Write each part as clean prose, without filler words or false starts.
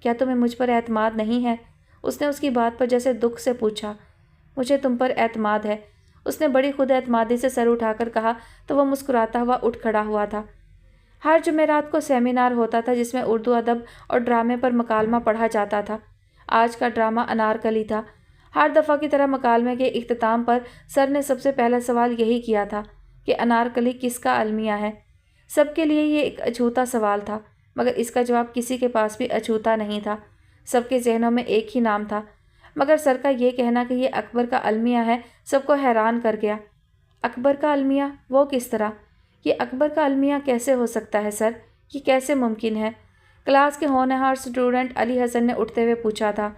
کیا تمہیں مجھ پر اعتماد نہیں ہے؟ اس نے اس کی بات پر جیسے دکھ سے پوچھا۔ مجھے تم پر اعتماد ہے، اس نے بڑی خود اعتمادی سے سر اٹھا کر کہا تو وہ مسکراتا ہوا اٹھ کھڑا ہوا تھا۔ ہر جمعرات کو سیمینار ہوتا تھا جس میں اردو ادب اور ڈرامے پر مکالمہ پڑھا جاتا تھا۔ آج کا ڈرامہ انارکلی تھا۔ ہر دفعہ کی طرح مکالمے کے اختتام پر سر نے سب سے پہلا سوال یہی کیا تھا کہ انارکلی کس کا المیہ ہے؟ سب کے لیے یہ ایک اچھوتا سوال تھا، مگر اس کا جواب کسی کے پاس بھی اچھوتا نہیں تھا۔ سب کے ذہنوں میں ایک ہی نام تھا، مگر سر کا یہ کہنا کہ یہ اکبر کا المیہ ہے سب کو حیران کر گیا۔ اکبر کا المیہ؟ وہ کس طرح؟ یہ اکبر کا المیہ کیسے ہو سکتا ہے سر؟ یہ کیسے ممکن ہے؟ کلاس کے ہونہار اسٹوڈنٹ علی حسن نے اٹھتے ہوئے پوچھا تھا۔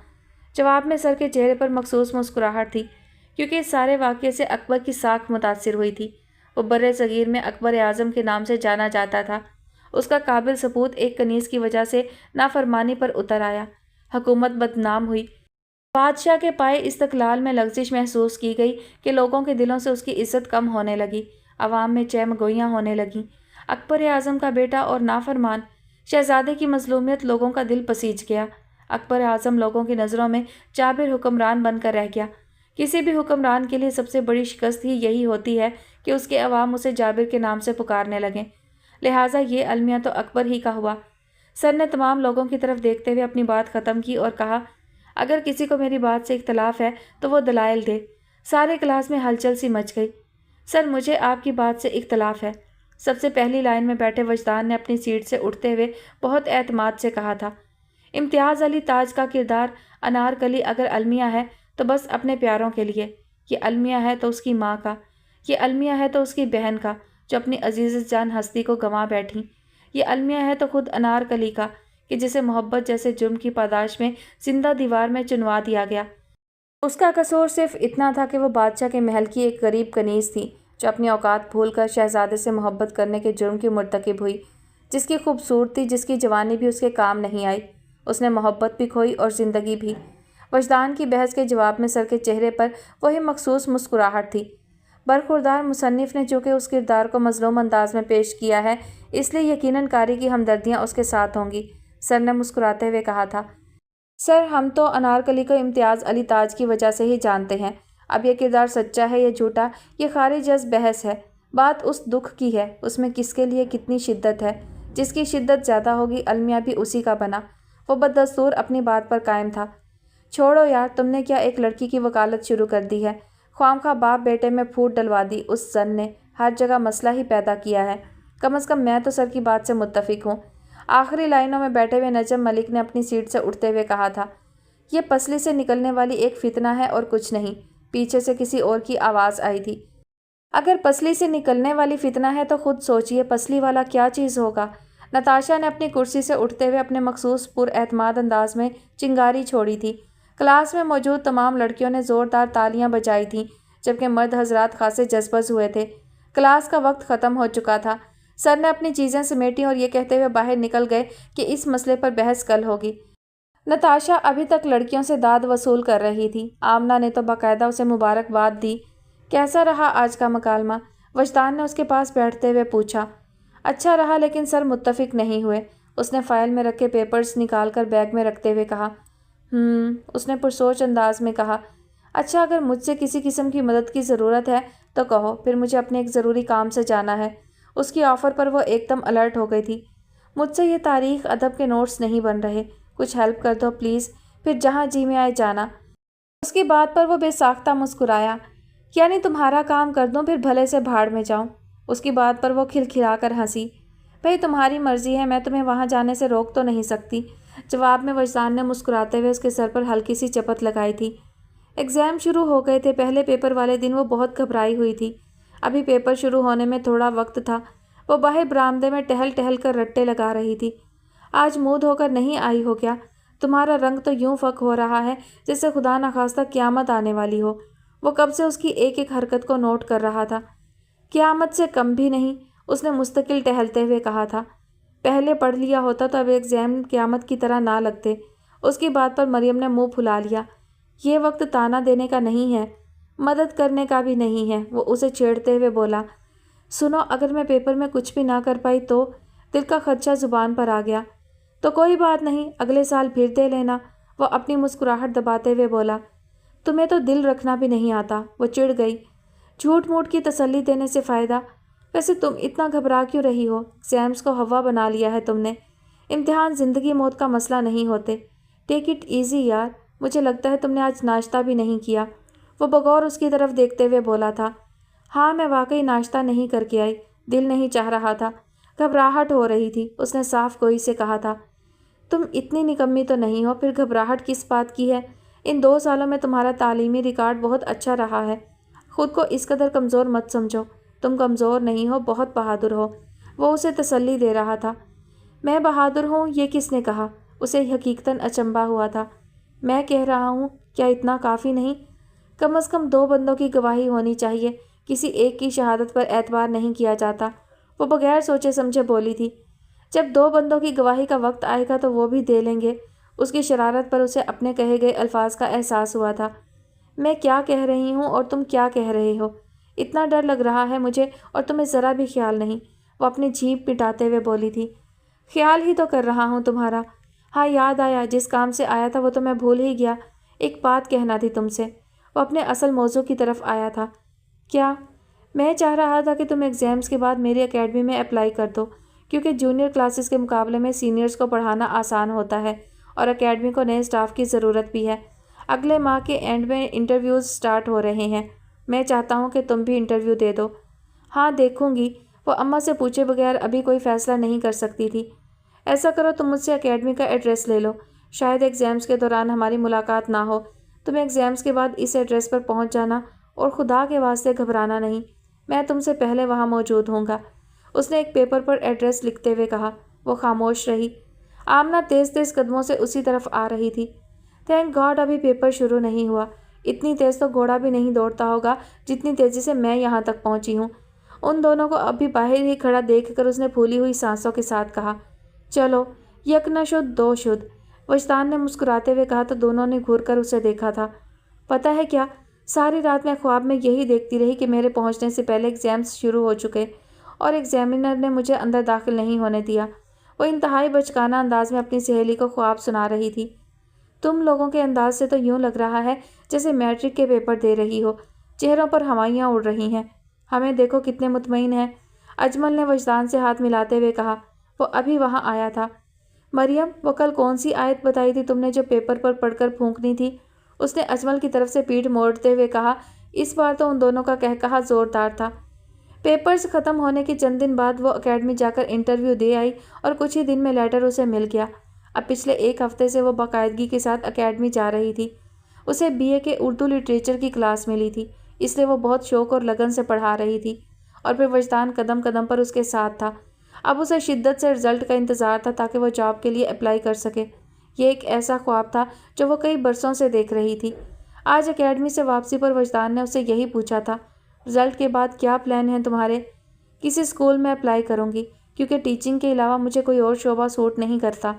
جواب میں سر کے چہرے پر مخصوص مسکراہٹ تھی، کیونکہ اس سارے واقعے سے اکبر کی ساکھ متاثر ہوئی تھی۔ وہ برِ صغیر میں اکبر اعظم کے نام سے جانا جاتا تھا۔ اس کا قابل ثبوت ایک کنیز کی وجہ سے نافرمانی پر اتر آیا۔ حکومت بدنام ہوئی۔ بادشاہ کے پائے استقلال میں لغزش محسوس کی گئی کہ لوگوں کے دلوں سے اس کی عزت کم ہونے لگی، عوام میں چہم گوئیاں ہونے لگیں۔ اکبر اعظم کا بیٹا اور نافرمان شہزادے کی مظلومیت لوگوں کا دل پسیج گیا۔ اکبر اعظم لوگوں کی نظروں میں جابر حکمران بن کر رہ گیا۔ کسی بھی حکمران کے لیے سب سے بڑی شکست ہی یہی ہوتی ہے کہ اس کے عوام اسے جابر کے نام سے پکارنے لگیں، لہٰذا یہ المیہ تو اکبر ہی کا ہوا۔ سر نے تمام لوگوں کی طرف دیکھتے ہوئے اپنی بات ختم کی اور کہا، اگر کسی کو میری بات سے اختلاف ہے تو وہ دلائل دے۔ سارے کلاس میں ہلچل سی مچ گئی۔ سر مجھے آپ کی بات سے اختلاف ہے، سب سے پہلی لائن میں بیٹھے وجدان نے اپنی سیٹ سے اٹھتے ہوئے بہت اعتماد سے کہا تھا۔ امتیاز علی تاج کا کردار انارکلی اگر المیہ ہے تو بس اپنے پیاروں کے لیے، یہ المیہ ہے تو اس کی ماں کا، یہ المیہ ہے تو اس کی بہن کا جو اپنی عزیز جان ہستی کو گنوا بیٹھیں، یہ المیہ ہے تو خود انارکلی کا کہ جسے محبت جیسے جرم کی پاداش میں زندہ دیوار میں چنوا دیا گیا۔ اس کا قصور صرف اتنا تھا کہ وہ بادشاہ کے محل کی ایک غریب کنیز تھی جو اپنی اوقات بھول کر شہزادے سے محبت کرنے کے جرم کی مرتکب ہوئی، جس کی خوبصورتی، جس کی جوانی بھی اس کے کام نہیں آئی۔ اس نے محبت بھی کھوئی اور زندگی بھی۔ وجدان کی بحث کے جواب میں سر کے چہرے پر وہی مخصوص مسکراہٹ تھی۔ برخوردار مصنف نے چونکہ اس کردار کو مظلوم انداز میں پیش کیا ہے، اس لیے یقیناً قاری کی ہمدردیاں اس کے ساتھ ہوں گی، سر نے مسکراتے ہوئے کہا تھا۔ سر ہم تو انارکلی کو امتیاز علی تاج کی وجہ سے ہی جانتے ہیں، اب یہ کردار سچا ہے یا جھوٹا یہ خارج از بحث ہے، بات اس دکھ کی ہے، اس میں کس کے لیے کتنی شدت ہے، جس کی شدت زیادہ ہوگی المیہ بھی اسی کا بنا۔ وہ بددستور اپنی بات پر قائم تھا۔ چھوڑو یار، تم نے کیا ایک لڑکی کی وکالت شروع کر دی ہے؟ خواہ باپ بیٹے میں پھوٹ ڈلوا دی اس زن نے، ہر جگہ مسئلہ ہی پیدا کیا ہے۔ کم از کم میں تو سر کی بات سے متفق ہوں۔ آخری لائنوں میں بیٹھے ہوئے نجم ملک نے اپنی سیٹ سے اٹھتے ہوئے کہا تھا، یہ پسلی سے نکلنے والی ایک فتنہ ہے اور کچھ نہیں۔ پیچھے سے کسی اور کی آواز آئی تھی، اگر پسلی سے نکلنے والی فتنہ ہے تو خود سوچئے پسلی والا کیا چیز ہوگا۔ نتاشا نے اپنی کرسی سے اٹھتے ہوئے اپنے مخصوص پر اعتماد انداز میں چنگاری چھوڑی تھی۔ کلاس میں موجود تمام لڑکیوں نے زوردار تالیاں بجائی تھیں، جبکہ مرد حضرات خاصے جذبز ہوئے تھے۔ کلاس کا وقت ختم ہو چکا تھا۔ سر نے اپنی چیزیں سمیٹیں اور یہ کہتے ہوئے باہر نکل گئے کہ اس مسئلے پر بحث کل ہوگی۔ نتاشا ابھی تک لڑکیوں سے داد وصول کر رہی تھی۔ آمنہ نے تو باقاعدہ اسے مبارکباد دی۔ کیسا رہا آج کا مکالمہ؟ وجدان نے اس کے پاس بیٹھتے ہوئے پوچھا۔ اچھا رہا، لیکن سر متفق نہیں ہوئے، اس نے فائل میں رکھے پیپرز نکال کر بیگ میں رکھتے ہوئے کہا۔ اس نے پرسوچ انداز میں کہا، اچھا اگر مجھ سے کسی قسم کی مدد کی ضرورت ہے تو کہو، پھر مجھے اپنے ایک ضروری کام سے جانا ہے۔ اس کی آفر پر وہ ایک دم الرٹ ہو گئی تھی۔ مجھ سے یہ تاریخ ادب کے نوٹس نہیں بن رہے، کچھ ہیلپ کر دو پلیز، پھر جہاں جی میں آئے جانا۔ اس کی بات پر وہ بے ساختہ مسکرایا، یعنی تمہارا کام کر دوں پھر بھلے سے بھاڑ میں جاؤں۔ اس کی بات پر وہ کھلکھلا کر ہنسی۔ بھئی تمہاری مرضی ہے، میں تمہیں وہاں جانے سے روک تو نہیں سکتی۔ جواب میں وجدان نے مسکراتے ہوئے اس کے سر پر ہلکی سی چپت لگائی تھی۔ ایگزام شروع ہو گئے تھے، پہلے پیپر والے دن وہ بہت گھبرائی ہوئی تھی۔ ابھی پیپر شروع ہونے میں تھوڑا وقت تھا۔ وہ باہر برآمدے میں ٹہل ٹہل کر رٹے لگا رہی تھی۔ آج منہ دھو کر نہیں آئی ہو کیا؟ تمہارا رنگ تو یوں فک ہو رہا ہے جیسے خدا نخواستہ قیامت آنے والی ہو۔ وہ کب سے اس کی ایک ایک حرکت کو نوٹ کر رہا تھا۔ قیامت سے کم بھی نہیں، اس نے مستقل ٹہلتے ہوئے کہا تھا۔ پہلے پڑھ لیا ہوتا تو اب ایگزام قیامت کی طرح نہ لگتے۔ اس کی بات پر مریم نے منہ پھلا لیا۔ یہ وقت تانا دینے کا نہیں ہے، مدد کرنے کا بھی نہیں ہے، وہ اسے چھیڑتے ہوئے بولا۔ سنو، اگر میں پیپر میں کچھ بھی نہ کر پائی تو؟ دل کا خدشہ زبان پر آ گیا۔ تو کوئی بات نہیں، اگلے سال پھر دے لینا، وہ اپنی مسکراہٹ دباتے ہوئے بولا۔ تمہیں تو دل رکھنا بھی نہیں آتا، وہ چڑ گئی۔ جھوٹ موٹ کی تسلی دینے سے فائدہ؟ ویسے تم اتنا گھبرا کیوں رہی ہو؟ ایگزامس کو ہوا بنا لیا ہے تم نے۔ امتحان زندگی موت کا مسئلہ نہیں ہوتے۔ ٹیک اٹ ایزی یار، مجھے لگتا ہے تم نے آج ناشتہ بھی نہیں کیا۔ وہ بغور اس کی طرف دیکھتے ہوئے بولا تھا۔ ہاں میں واقعی ناشتہ نہیں کر کے آئی، دل نہیں چاہ رہا تھا، گھبراہٹ ہو رہی تھی، اس نے صاف گوئی سے کہا تھا۔ تم اتنی نکمی تو نہیں ہو، پھر گھبراہٹ کس بات کی ہے؟ ان 2 سالوں میں تمہارا تعلیمی ریکارڈ بہت اچھا رہا ہے، خود کو اس قدر کمزور مت سمجھو، تم کمزور نہیں ہو، بہت بہادر ہو۔ وہ اسے تسلی دے رہا تھا۔ میں بہادر ہوں یہ کس نے کہا؟ اسے حقیقتاً اچنبھا ہوا تھا۔ میں کہہ رہا ہوں، کیا اتنا کافی نہیں؟ کم از کم 2 بندوں کی گواہی ہونی چاہیے، کسی ایک کی شہادت پر اعتبار نہیں کیا جاتا۔ وہ بغیر سوچے سمجھے بولی تھی۔ جب 2 بندوں کی گواہی کا وقت آئے گا تو وہ بھی دے لیں گے۔ اس کی شرارت پر اسے اپنے کہے گئے الفاظ کا احساس ہوا تھا۔ میں کیا کہہ رہی ہوں اور تم کیا کہہ رہے ہو؟ اتنا ڈر لگ رہا ہے مجھے اور تمہیں ذرا بھی خیال نہیں، وہ اپنی جھیپ مٹاتے ہوئے بولی تھی۔ خیال ہی تو کر رہا ہوں تمہارا۔ ہاں یاد آیا، جس کام سے آیا تھا وہ تو میں بھول ہی گیا، ایک بات کہنا تھی تم سے۔ وہ اپنے اصل موضوع کی طرف آیا تھا۔ کیا؟ میں چاہ رہا تھا کہ تم ایگزامس کے بعد میری اکیڈمی میں اپلائی کر دو، کیونکہ جونیئر کلاسز کے مقابلے میں سینئرز کو پڑھانا آسان ہوتا ہے اور اکیڈمی کو نئے سٹاف کی ضرورت بھی ہے۔ اگلے ماہ کے اینڈ میں انٹرویوز سٹارٹ ہو رہے ہیں، میں چاہتا ہوں کہ تم بھی انٹرویو دے دو۔ ہاں دیکھوں گی، وہ اماں سے پوچھے بغیر ابھی کوئی فیصلہ نہیں کر سکتی تھی۔ ایسا کرو تم مجھ سے اکیڈمی کا ایڈریس لے لو، شاید ایگزامس کے دوران ہماری ملاقات نہ ہو، تم ایگزامس کے بعد اس ایڈریس پر پہنچ جانا اور خدا کے واسطے گھبرانا نہیں، میں تم سے پہلے وہاں موجود ہوں گا۔ اس نے ایک پیپر پر ایڈریس لکھتے ہوئے کہا۔ وہ خاموش رہی۔ آمنہ تیز تیز قدموں سے اسی طرف آ رہی تھی۔ تھینک گاڈ ابھی پیپر شروع نہیں ہوا، اتنی تیز تو گھوڑا بھی نہیں دوڑتا ہوگا جتنی تیزی سے میں یہاں تک پہنچی ہوں۔ ان دونوں کو ابھی باہر ہی کھڑا دیکھ کر اس نے پھولی ہوئی سانسوں کے ساتھ کہا، چلو، یک نہ شد دو شد۔ وجدان نے مسکراتے ہوئے کہا تو دونوں نے گھور کر اسے دیکھا تھا۔ پتہ ہے کیا، ساری رات میں خواب میں یہی دیکھتی رہی کہ میرے پہنچنے سے پہلے ایگزامس شروع ہو چکے اور ایگزامینر نے مجھے اندر داخل نہیں ہونے دیا۔ وہ انتہائی بچکانہ انداز میں اپنی سہیلی کو خواب سنا رہی تھی۔ تم لوگوں کے انداز سے تو یوں لگ رہا ہے جیسے میٹرک کے پیپر دے رہی ہو، چہروں پر ہوائیاں اڑ رہی ہیں، ہمیں دیکھو کتنے مطمئن ہیں، اجمل نے وجدان سے ہاتھ ملاتے ہوئے کہا۔ وہ ابھی وہاں آیا تھا۔ مریم، وہ کل کون سی آیت بتائی تھی تم نے جو پیپر پر پڑھ کر پھونکنی تھی؟ اس نے اجمل کی طرف سے پیٹھ موڑتے ہوئے کہا۔ اس بار تو ان دونوں کا قہقہا زوردار تھا۔ پیپرز ختم ہونے کے چند دن بعد وہ اکیڈمی جا کر انٹرویو دے آئی اور کچھ ہی دن میں لیٹر اسے مل گیا۔ اب پچھلے 1 ہفتے سے وہ باقاعدگی کے ساتھ اکیڈمی جا رہی تھی۔ اسے BA کے اردو لٹریچر کی کلاس ملی تھی، اس لیے وہ بہت شوق اور لگن سے پڑھا رہی تھی، اور پھر وجدان قدم قدم پر اس کے ساتھ تھا۔ اب اسے شدت سے رزلٹ کا انتظار تھا تاکہ وہ جاب کے لیے اپلائی کر سکے۔ یہ ایک ایسا خواب تھا جو وہ کئی برسوں سے دیکھ رہی تھی۔ آج اکیڈمی سے واپسی پر وجدان نے اسے یہی پوچھا تھا، رزلٹ کے بعد کیا پلان ہیں تمہارے؟ کسی اسکول میں اپلائی کروں گی، کیونکہ ٹیچنگ کے علاوہ مجھے کوئی اور شعبہ سوٹ نہیں کرتا،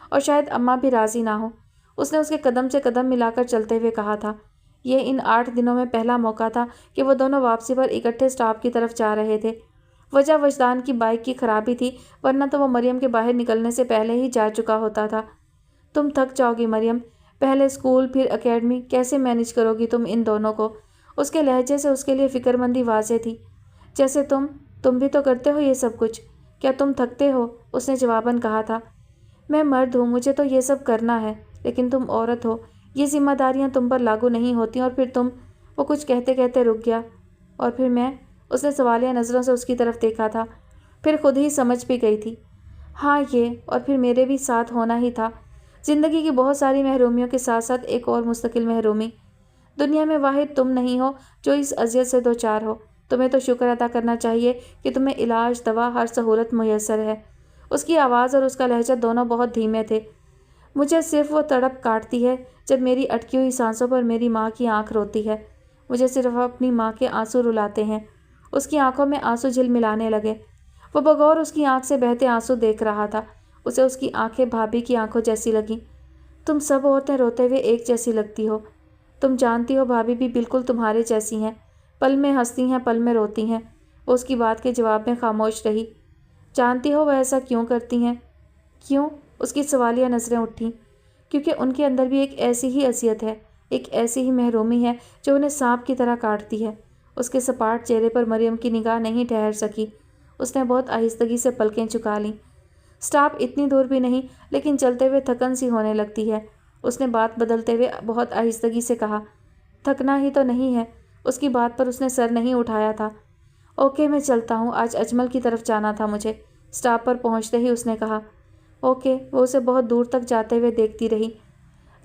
اور شاید اماں بھی راضی نہ ہو، اس نے اس کے قدم سے قدم ملا کر چلتے ہوئے کہا تھا۔ یہ ان 8 دنوں میں پہلا موقع تھا کہ وہ دونوں واپسی پر اکٹھے سٹاپ کی طرف جا رہے تھے۔ وجہ وجدان کی بائک کی خرابی تھی، ورنہ تو وہ مریم کے باہر نکلنے سے پہلے ہی جا چکا ہوتا تھا۔ تم تھک جاؤ گی مریم، پہلے اسکول پھر اکیڈمی، کیسے مینج کرو گی تم ان دونوں کو؟ اس کے لہجے سے اس کے لیے فکر مندی واضح تھی۔ جیسے تم بھی تو کرتے ہو یہ سب کچھ، کیا تم تھکتے ہو؟ اس نے جواباً کہا تھا۔ میں مرد ہوں، مجھے تو یہ سب کرنا ہے، لیکن تم عورت ہو، یہ ذمہ داریاں تم پر لاگو نہیں ہوتی، اور پھر تم… وہ کچھ کہتے کہتے رک گیا۔ اور پھر میں… اس نے سوالیہ نظروں سے اس کی طرف دیکھا تھا، پھر خود ہی سمجھ بھی گئی تھی۔ ہاں یہ، اور پھر میرے بھی ساتھ ہونا ہی تھا۔ زندگی کی بہت ساری محرومیوں کے ساتھ ساتھ ایک اور مستقل محرومی۔ دنیا میں واحد تم نہیں ہو جو اس اذیت سے دوچار ہو۔ تمہیں تو شکر ادا کرنا چاہیے کہ تمہیں علاج، دوا، ہر سہولت میسر ہے۔ اس کی آواز اور اس کا لہجہ دونوں بہت دھیمے تھے۔ مجھے صرف وہ تڑپ کاٹتی ہے جب میری اٹکی ہوئی سانسوں پر میری ماں کی آنکھ روتی ہے، مجھے صرف اپنی ماں کے آنسو رلاتے ہیں۔ اس کی آنکھوں میں آنسو جھلملانے لگے۔ وہ بغور اس کی آنکھ سے بہتے آنسو دیکھ رہا تھا۔ اسے اس کی آنکھیں بھابھی کی آنکھوں جیسی لگیں۔ تم سب عورتیں روتے ہوئے ایک جیسی لگتی ہو، تم جانتی ہو بھابھی بھی بالکل تمہارے جیسی ہیں، پل میں ہنستی ہیں، پل میں روتی ہیں۔ وہ اس کی بات کے جواب میں خاموش رہی۔ جانتی ہو وہ ایسا کیوں کرتی ہیں؟ کیوں؟ اس کی سوالیہ نظریں اٹھیں، کیونکہ ان کے اندر بھی ایک ایسی ہی اذیت ہے، ایک ایسی ہی محرومی ہے جو انہیں سانپ کی طرح کاٹتی ہے۔ اس کے سپاٹ چہرے پر مریم کی نگاہ نہیں ٹھہر سکی۔ اس نے بہت آہستگی سے پلکیں چکا لیں۔ سٹاپ اتنی دور بھی نہیں، لیکن چلتے ہوئے تھکن سی ہونے لگتی ہے۔ اس نے بات بدلتے ہوئے بہت آہستگی سے کہا، تھکنا ہی تو نہیں ہے۔ اس کی بات پر اس نے سر نہیں اٹھایا تھا۔ اوکے، میں چلتا ہوں، آج اجمل کی طرف جانا تھا مجھے۔ سٹاپ پر پہنچتے ہی اس نے کہا، اوکے۔ وہ اسے بہت دور تک جاتے ہوئے دیکھتی رہی۔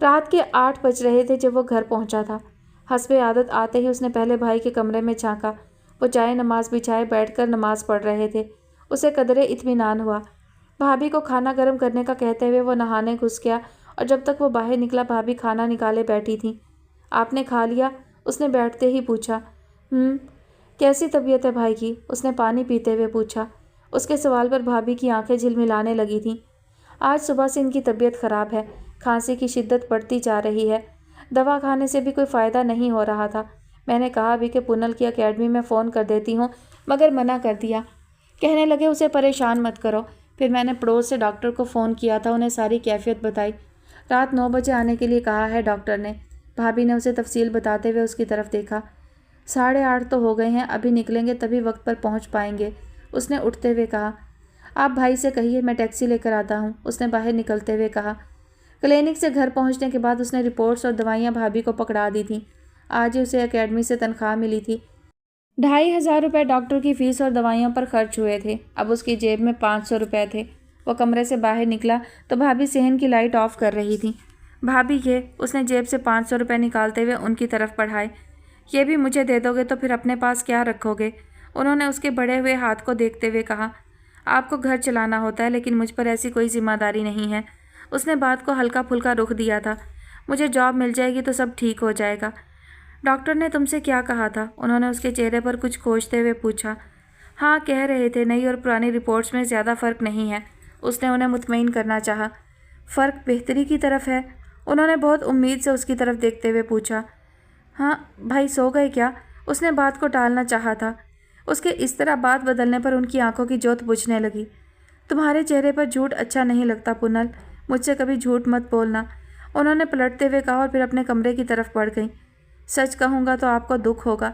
رات کے 8 بج رہے تھے جب وہ گھر پہنچا تھا۔ حسب عادت آتے ہی اس نے پہلے بھائی کے کمرے میں جھانکا۔ وہ جائے نماز بچھائے بیٹھ کر نماز پڑھ رہے تھے۔ اسے قدرے اطمینان ہوا۔ بھابھی کو کھانا گرم کرنے کا کہتے ہوئے وہ نہانے گھس گیا، اور جب تک وہ باہر نکلا بھابھی کھانا نکالے بیٹھی تھیں۔ آپ نے کھا لیا؟ اس نے بیٹھتے ہی پوچھا۔ کیسی طبیعت ہے بھائی کی؟ اس نے پانی پیتے ہوئے پوچھا۔ اس کے سوال پر بھابھی کی آنکھیں جھلملانے لگی تھیں۔ آج صبح سے ان کی طبیعت خراب ہے، کھانسی کی شدت بڑھتی جا رہی ہے، دوا کھانے سے بھی کوئی فائدہ نہیں ہو رہا تھا۔ میں نے کہا بھی کہ پونل کی اکیڈمی میں فون کر دیتی ہوں، مگر منع کر دیا۔ کہنے لگے اسے پریشان مت کرو۔ پھر میں نے پڑوس سے ڈاکٹر کو فون کیا تھا، انہیں ساری کیفیت بتائی۔ رات 9 بجے آنے کے لیے کہا ہے ڈاکٹر نے۔ بھابھی نے اسے تفصیل بتاتے ہوئے اس کی طرف دیکھا۔ 8:30 تو ہو گئے ہیں، ابھی نکلیں گے تبھی وقت پر پہنچ پائیں گے، اس نے اٹھتے ہوئے کہا۔ آپ بھائی سے کہیے میں ٹیکسی لے کر آتا ہوں، اس نے باہر نکلتے ہوئے کہا۔ کلینک سے گھر پہنچنے کے بعد اس نے رپورٹس اور دوائیاں بھابھی کو پکڑا دی تھیں۔ آج ہی اسے اکیڈمی سے تنخواہ ملی تھی۔ 2,500 روپے ڈاکٹر کی فیس اور دوائیوں پر خرچ ہوئے تھے۔ اب اس کی جیب میں 500 روپے تھے۔ وہ کمرے سے باہر نکلا تو بھابھی صحن کی لائٹ آف کر رہی تھی۔ بھابھی یہ، اس نے جیب سے 500 روپے نکالتے ہوئے ان کی طرف بڑھائے۔ یہ بھی مجھے دے دو گے تو پھر اپنے پاس کیا رکھو گے؟ انہوں نے اس کے بڑھے ہوئے ہاتھ کو دیکھتے ہوئے کہا۔ آپ کو گھر چلانا ہوتا ہے، لیکن مجھ پر ایسی کوئی ذمہ داری نہیں ہے۔ اس نے بات کو ہلکا پھلکا رخ دیا تھا۔ مجھے جاب مل جائے گی تو سب ٹھیک ہو جائے گا۔ ڈاکٹر نے تم سے کیا کہا تھا؟ انہوں نے اس کے چہرے پر کچھ کھوجتے ہوئے پوچھا۔ ہاں، کہہ رہے تھے نئی اور پرانی رپورٹس میں زیادہ فرق نہیں ہے۔ اس نے انہیں مطمئن کرنا چاہا۔ فرق بہتری کی طرف ہے؟ انہوں نے بہت امید سے اس کی طرف دیکھتے ہوئے پوچھا۔ ہاں، بھائی سو گئے کیا؟ اس نے بات کو ٹالنا چاہا تھا۔ اس کے اس طرح بات بدلنے پر ان کی آنکھوں کی جوت بجھنے لگی۔ تمہارے چہرے پر جھوٹ اچھا نہیں لگتا پونل، مجھ سے کبھی جھوٹ مت بولنا، انہوں نے پلٹتے ہوئے کہا اور پھر اپنے کمرے کی طرف بڑھ گئیں۔ سچ کہوں گا تو آپ کو دکھ ہوگا،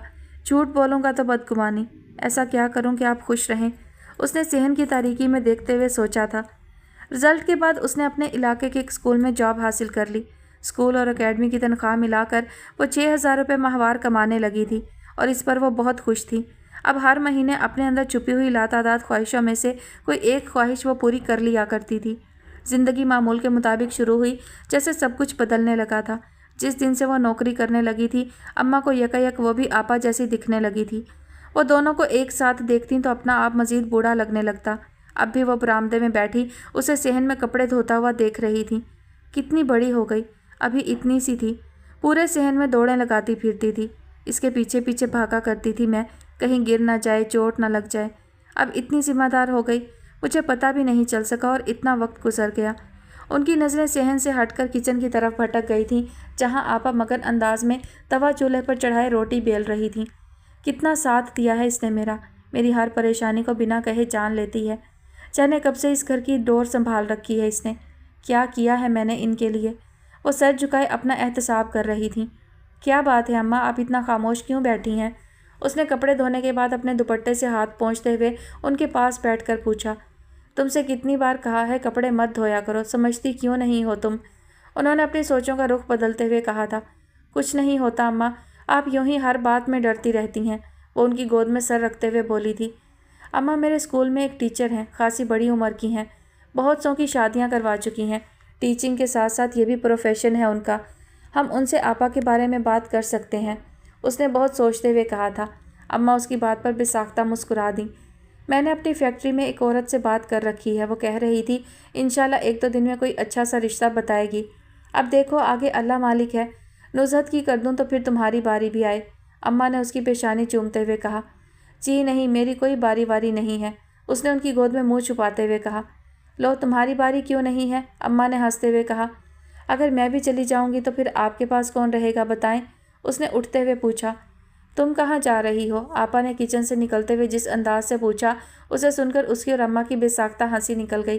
جھوٹ بولوں گا تو بدگمانی۔ ایسا کیا کروں کہ آپ خوش رہیں؟ اس نے صحن کی تاریکی میں دیکھتے ہوئے سوچا تھا۔ رزلٹ کے بعد اس نے اپنے علاقے کے ایک اسکول میں جاب حاصل کر لی۔ اسکول اور اکیڈمی کی تنخواہ ملا کر وہ 6,000 روپے ماہوار کمانے لگی تھی، اور اس پر وہ بہت خوش تھی۔ اب ہر مہینے اپنے اندر چھپی ہوئی لاتعداد خواہشوں میں سے کوئی ایک خواہش وہ پوری کر لیا کرتی تھی۔ زندگی معمول کے مطابق شروع ہوئی، جیسے سب کچھ بدلنے لگا تھا۔ جس دن سے وہ نوکری کرنے لگی تھی، اماں کو یکایک وہ بھی آپا جیسی دکھنے لگی تھی۔ وہ دونوں کو ایک ساتھ دیکھتی تو اپنا آپ مزید بوڑھا لگنے لگتا۔ اب بھی وہ برآمدے میں بیٹھی اسے صحن میں کپڑے دھوتا ہوا دیکھ رہی تھی۔ کتنی بڑی ہو گئی، ابھی اتنی سی تھی، پورے صحن میں دوڑیں لگاتی پھرتی تھی۔ اس کے پیچھے پیچھے بھاگا کرتی تھی میں، کہیں گر نہ جائے، چوٹ نہ لگ جائے۔ اب اتنی ذمہ دار ہو گئی، مجھے پتہ بھی نہیں چل سکا اور اتنا وقت گزر گیا۔ ان کی نظریں صحن سے ہٹ کر کچن کی طرف بھٹک گئی تھیں، جہاں آپا مگن انداز میں توا چولہے پر چڑھائے روٹی بیل رہی تھیں۔ کتنا ساتھ دیا ہے اس نے میری ہر پریشانی کو بنا کہے جان لیتی ہے۔ جانے کب سے اس گھر کی ڈور سنبھال رکھی ہے اس نے، کیا کیا ہے میں نے ان کے لیے؟ وہ سر جھکائے اپنا احتساب کر رہی تھیں۔ کیا بات ہے اماں، آپ اتنا خاموش کیوں بیٹھی ہیں؟ اس نے کپڑے دھونے کے بعد اپنے دوپٹے سے ہاتھ پونچھتے ہوئے ان کے پاس بیٹھ کر پوچھا۔ تم سے کتنی بار کہا ہے کپڑے مت دھویا کرو، سمجھتی کیوں نہیں ہو تم؟ انہوں نے اپنی سوچوں کا رخ بدلتے ہوئے کہا تھا۔ کچھ نہیں ہوتا اماں، آپ یوں ہی ہر بات میں ڈرتی رہتی ہیں، وہ ان کی گود میں سر رکھتے ہوئے بولی تھی۔ اماں میرے اسکول میں ایک ٹیچر ہیں، خاصی بڑی عمر کی ہیں، بہت سو کی شادیاں کروا چکی ہیں، ٹیچنگ کے ساتھ ساتھ یہ بھی پروفیشن ہے ان کا، ہم ان سے آپا کے بارے میں بات کر سکتے ہیں، اس نے بہت سوچتے ہوئے کہا تھا۔ اماں اس کی بات پر بے ساختہ مسکرا دیں۔ میں نے اپنی فیکٹری میں ایک عورت سے بات کر رکھی ہے، وہ کہہ رہی تھی انشاءاللہ 1-2 دن میں کوئی اچھا سا رشتہ بتائے گی۔ اب دیکھو آگے اللہ مالک ہے، نصرت کی کر دوں تو پھر تمہاری باری بھی آئے۔ اماں نے اس کی پیشانی چومتے ہوئے کہا۔ جی نہیں، میری کوئی باری واری نہیں ہے، اس نے ان کی گود میں منہ چھپاتے ہوئے کہا۔ لو تمہاری باری کیوں نہیں ہے؟ اماں نے ہنستے ہوئے کہا۔ اگر میں بھی چلی جاؤں گی تو پھر آپ کے پاس کون رہے گا بتائیں؟ اس نے اٹھتے ہوئے پوچھا۔ تم کہاں جا رہی ہو؟ آپا نے کچن سے نکلتے ہوئے جس انداز سے پوچھا، اسے سن کر اس کی اور اماں کی بے ساختہ ہنسی نکل گئی۔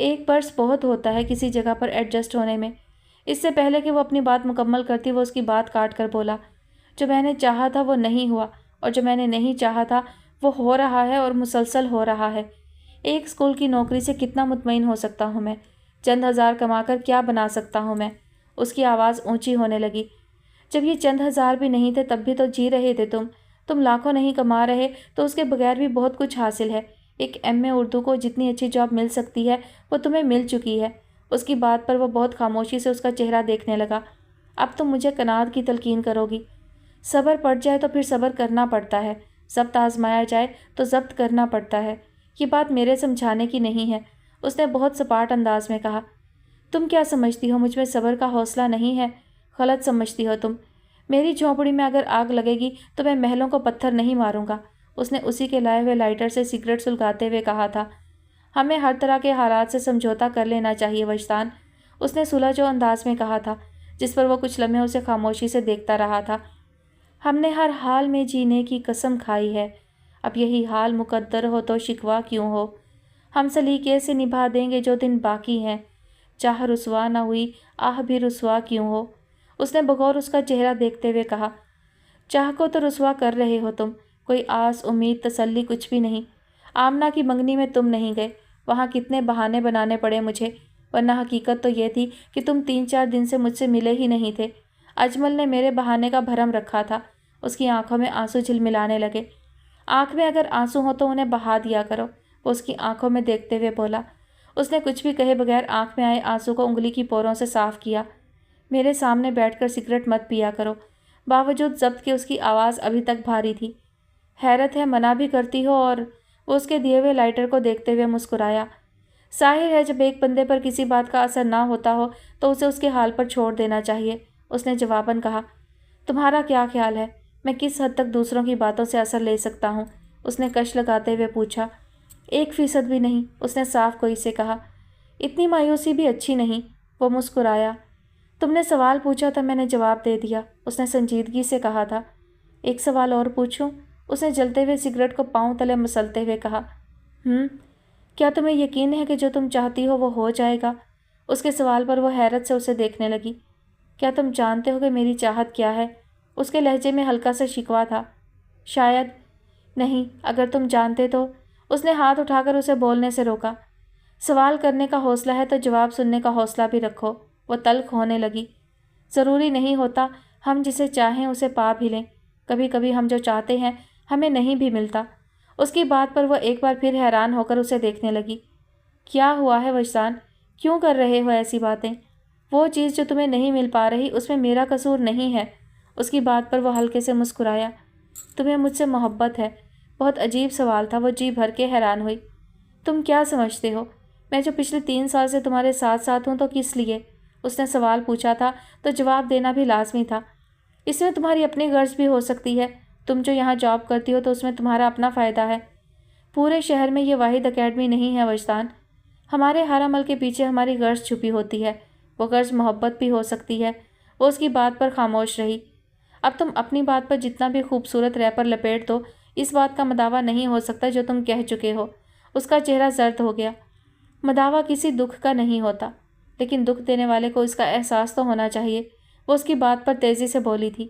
1 برس بہت ہوتا ہے کسی جگہ پر ایڈجسٹ ہونے میں۔ اس سے پہلے کہ وہ اپنی بات مکمل کرتی وہ اس کی بات کاٹ کر بولا، جو میں نے چاہا تھا وہ نہیں ہوا، اور جو میں نے نہیں چاہا تھا وہ ہو رہا ہے اور مسلسل ہو رہا ہے۔ ایک اسکول کی نوکری سے کتنا مطمئن ہو سکتا ہوں میں؟ چند ہزار کما کر کیا بنا سکتا ہوں میں؟ اس کی آواز اونچی ہونے لگی۔ جب یہ چند ہزار بھی نہیں تھے تب بھی تو جی رہے تھے تم لاکھوں نہیں کما رہے تو اس کے بغیر بھی بہت کچھ حاصل ہے۔ ایک ایم اے اردو کو جتنی اچھی جاب مل سکتی ہے وہ تمہیں مل چکی ہے۔ اس کی بات پر وہ بہت خاموشی سے اس کا چہرہ دیکھنے لگا۔ اب تم مجھے قناعت کی تلقین کرو گی؟ صبر پڑ جائے تو پھر صبر کرنا پڑتا ہے، ضبط آزمایا جائے تو ضبط کرنا پڑتا ہے۔ یہ بات میرے سمجھانے کی نہیں ہے، اس نے بہت سپاٹ انداز میں کہا۔ تم کیا سمجھتی ہو مجھ میں صبر کا حوصلہ نہیں ہے؟ غلط سمجھتی ہو تم۔ میری جھونپڑی میں اگر آگ لگے گی تو میں محلوں کو پتھر نہیں ماروں گا۔ اس نے اسی کے لائے ہوئے لائٹر سے سگریٹ سلگاتے ہوئے کہا تھا۔ ہمیں ہر طرح کے حالات سے سمجھوتا کر لینا چاہیے وجدان، اس نے سلجھو انداز میں کہا تھا، جس پر وہ کچھ لمحے اسے خاموشی سے دیکھتا رہا تھا۔ ہم نے ہر حال میں جینے کی قسم کھائی ہے، اب یہی حال مقدر ہو تو شکوہ کیوں ہو؟ ہم سلیقے سے نبھا دیں گے جو دن باقی ہیں، چاہ رسوا نہ ہوئی آہ بھی رسوا کیوں ہو؟ اس نے بغور اس کا چہرہ دیکھتے ہوئے کہا۔ چاہ کو تو رسوا کر رہے ہو تم، کوئی آس امید تسلی کچھ بھی نہیں۔ آمنہ کی منگنی میں تم نہیں گئے، وہاں کتنے بہانے بنانے پڑے مجھے، ورنہ حقیقت تو یہ تھی کہ تم 3-4 دن سے مجھ سے ملے ہی نہیں تھے۔ اجمل نے میرے بہانے کا بھرم رکھا تھا۔ اس کی آنکھوں میں آنسو جھلملانے لگے۔ آنکھ میں اگر آنسو ہو تو انہیں بہا دیا کرو، وہ اس کی آنکھوں میں دیکھتے ہوئے بولا۔ اس نے کچھ بھی کہے بغیر آنکھ میں آئے آنسو کو انگلی کی پوروں سے صاف کیا۔ میرے سامنے بیٹھ کر سگریٹ مت پیا کرو۔ باوجود ضبط کے اس کی آواز ابھی تک بھاری تھی۔ حیرت ہے منع بھی کرتی ہو اور… وہ اس کے دیے ہوئے لائٹر کو دیکھتے ہوئے مسکرایا۔ ظاہر ہے جب ایک بندے پر کسی بات کا اثر نہ ہوتا ہو تو اسے اس کے حال پر چھوڑ دینا چاہیے، اس نے جواباً کہا۔ تمہارا کیا خیال ہے میں کس حد تک دوسروں کی باتوں سے اثر لے سکتا ہوں؟ اس نے کش لگاتے ہوئے پوچھا۔ 1% بھی نہیں، اس نے صاف کوئی سے کہا۔ اتنی مایوسی بھی اچھی نہیں، وہ مسکرایا۔ تم نے سوال پوچھا تھا میں نے جواب دے دیا، اس نے سنجیدگی سے کہا تھا۔ ایک سوال اور پوچھوں؟ اس نے جلتے ہوئے سگریٹ کو پاؤں تلے مسلتے ہوئے کہا۔ کیا تمہیں یقین ہے کہ جو تم چاہتی ہو وہ ہو جائے گا؟ اس کے سوال پر وہ حیرت سے اسے دیکھنے لگی۔ کیا تم جانتے ہو کہ میری چاہت کیا ہے؟ اس کے لہجے میں ہلکا سا شکوہ تھا۔ شاید نہیں، اگر تم جانتے تو… اس نے ہاتھ اٹھا کر اسے بولنے سے روکا۔ سوال کرنے کا حوصلہ ہے تو جواب سننے کا حوصلہ بھی رکھو، وہ تلخ ہونے لگی۔ ضروری نہیں ہوتا ہم جسے چاہیں اسے پا بھی لیں، کبھی کبھی ہم جو چاہتے ہیں ہمیں نہیں بھی ملتا۔ اس کی بات پر وہ ایک بار پھر حیران ہو کر اسے دیکھنے لگی۔ کیا ہوا ہے وجدان؟ کیوں کر رہے ہو ایسی باتیں؟ وہ چیز جو تمہیں نہیں مل پا رہی اس میں میرا قصور نہیں ہے۔ اس کی بات پر وہ ہلکے سے مسکرایا۔ تمہیں مجھ سے محبت ہے؟ بہت عجیب سوال تھا، وہ جی بھر کے حیران ہوئی۔ تم کیا سمجھتے ہو میں جو پچھلے 3 سال سے تمہارے ساتھ ساتھ ہوں تو کس لیے؟ اس نے سوال پوچھا تھا تو جواب دینا بھی لازمی تھا۔ اس میں تمہاری اپنی غرض بھی ہو سکتی ہے، تم جو یہاں جاب کرتی ہو تو اس میں تمہارا اپنا فائدہ ہے۔ پورے شہر میں یہ واحد اکیڈمی نہیں ہے وجدان، ہمارے ہر عمل کے پیچھے ہماری غرض چھپی ہوتی ہے، وہ غرض محبت بھی ہو سکتی ہے۔ وہ اس کی بات پر خاموش رہی۔ اب تم اپنی بات پر جتنا بھی خوبصورت ریپر لپیٹ دو، اس بات کا مداوع نہیں ہو سکتا جو تم کہہ چکے ہو۔ اس کا چہرہ زرد ہو گیا۔ مداوع کسی دکھ کا نہیں ہوتا، لیکن دکھ دینے والے کو اس کا احساس تو ہونا چاہیے، وہ اس کی بات پر تیزی سے بولی تھی۔